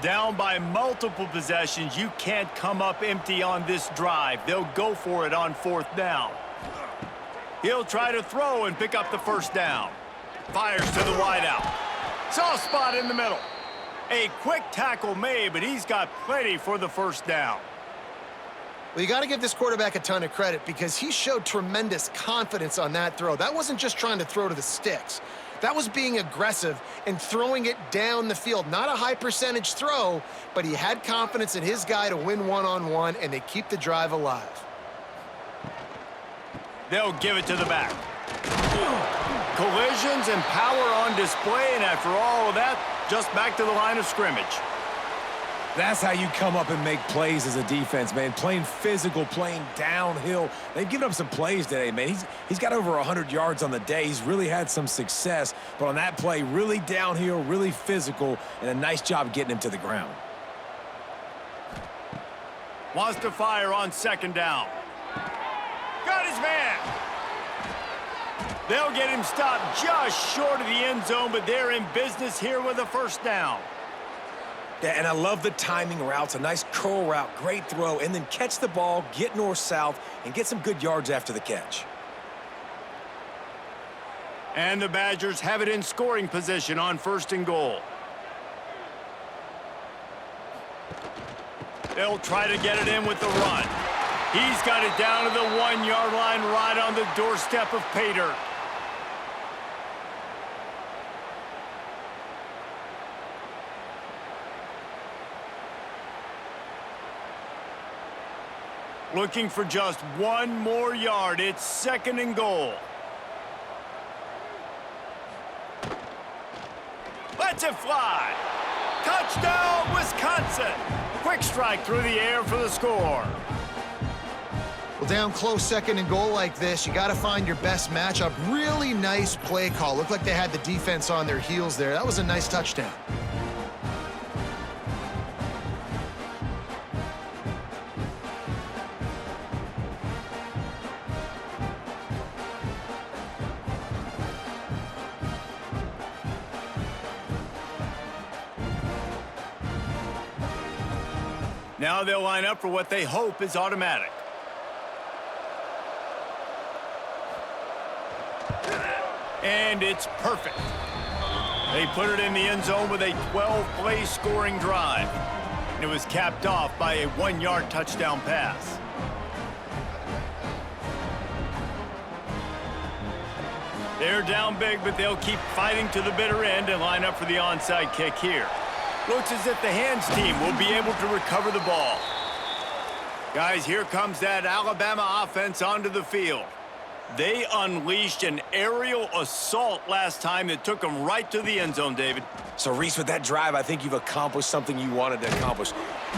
Down by multiple possessions, you can't come up empty on this drive. They'll go for it on 4th down. He'll try to throw and pick up the 1st down. Fires to the wideout. Soft spot in the middle. A quick tackle made, but he's got plenty for the 1st down. Well, you got to give this quarterback a ton of credit because he showed tremendous confidence on that throw. That wasn't just trying to throw to the sticks. That was being aggressive and throwing it down the field. Not a high percentage throw, but he had confidence in his guy to win one-on-one, and they keep the drive alive. They'll give it to the back. Collisions and power on display, and after all of that, just back to the line of scrimmage. That's how you come up and make plays as a defense, man. Playing physical, playing downhill. They've given up some plays today, man. He's got over 100 yards on the day. He's really had some success. But on that play, really downhill, really physical, and a nice job getting him to the ground. Wants to fire on 2nd down. Got his man. They'll get him stopped just short of the end zone, but they're in business here with a 1st down. Yeah, and I love the timing routes, a nice curl route, great throw, and then catch the ball, get north-south, and get some good yards after the catch. And the Badgers have it in scoring position on 1st and goal. They'll try to get it in with the run. He's got it down to the 1-yard line right on the doorstep of pay dirt. Looking for just 1 more yard. It's 2nd and goal. Lets it fly. Touchdown, Wisconsin. Quick strike through the air for the score. Well, down close 2nd and goal like this, you got to find your best matchup. Really nice play call. Looked like they had the defense on their heels there. That was a nice touchdown. Now they'll line up for what they hope is automatic. And it's perfect. They put it in the end zone with a 12-play scoring drive. And it was capped off by a 1-yard touchdown pass. They're down big, but they'll keep fighting to the bitter end and line up for the onside kick here. Looks as if the hands team will be able to recover the ball. Guys, here comes that Alabama offense onto the field. They unleashed an aerial assault last time that took them right to the end zone, David. So, Reese, with that drive, I think you've accomplished something you wanted to accomplish.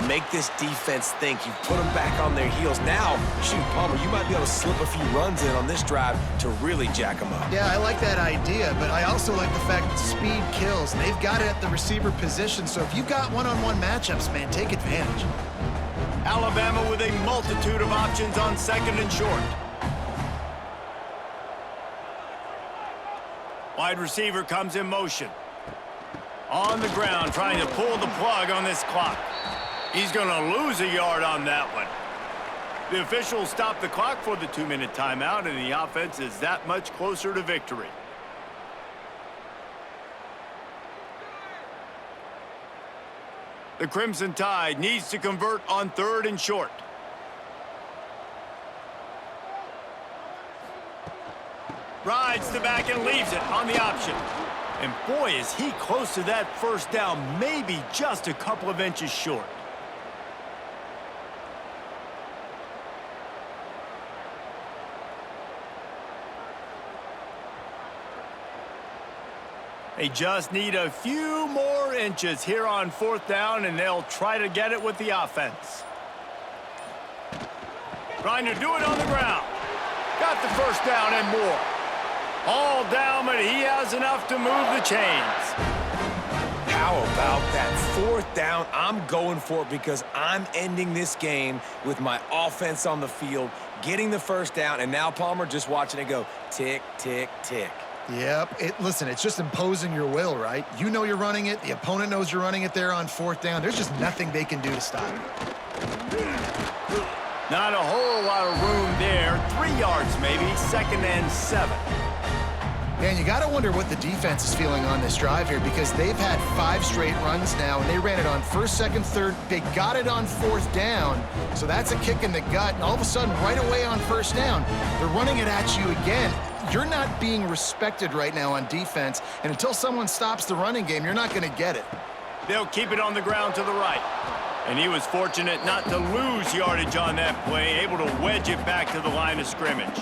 Make this defense think. You've put them back on their heels. Now, shoot, Palmer, you might be able to slip a few runs in on this drive to really jack them up. Yeah, I like that idea, but I also like the fact that speed kills. They've got it at the receiver position, so if you've got one-on-one matchups, man, take advantage. Alabama with a multitude of options on 2nd and short. Wide receiver comes in motion. On the ground, trying to pull the plug on this clock. He's going to lose a yard on that one. The officials stop the clock for the 2-minute timeout, and the offense is that much closer to victory. The Crimson Tide needs to convert on 3rd and short. Rides the back and leaves it on the option. And boy, is he close to that first down, maybe just a couple of inches short. They just need a few more inches here on 4th down, and they'll try to get it with the offense. Trying to do it on the ground. Got the first down and more. All down, but he has enough to move the chains. How about that 4th down? I'm going for it because I'm ending this game with my offense on the field, getting the first down, and now, Palmer, just watching it go tick, tick, tick. Yep. Listen, it's just imposing your will, right? You know you're running it. The opponent knows you're running it there on 4th down. There's just nothing they can do to stop it. Not a whole lot of room there. 3 yards maybe, 2nd and 7. Man, you got to wonder what the defense is feeling on this drive here because they've had 5 straight runs now, and they ran it on 1st, 2nd, 3rd. They got it on 4th down, so that's a kick in the gut. And all of a sudden, right away on 1st down, they're running it at you again. You're not being respected right now on defense, and until someone stops the running game, you're not going to get it. They'll keep it on the ground to the right. And he was fortunate not to lose yardage on that play, able to wedge it back to the line of scrimmage.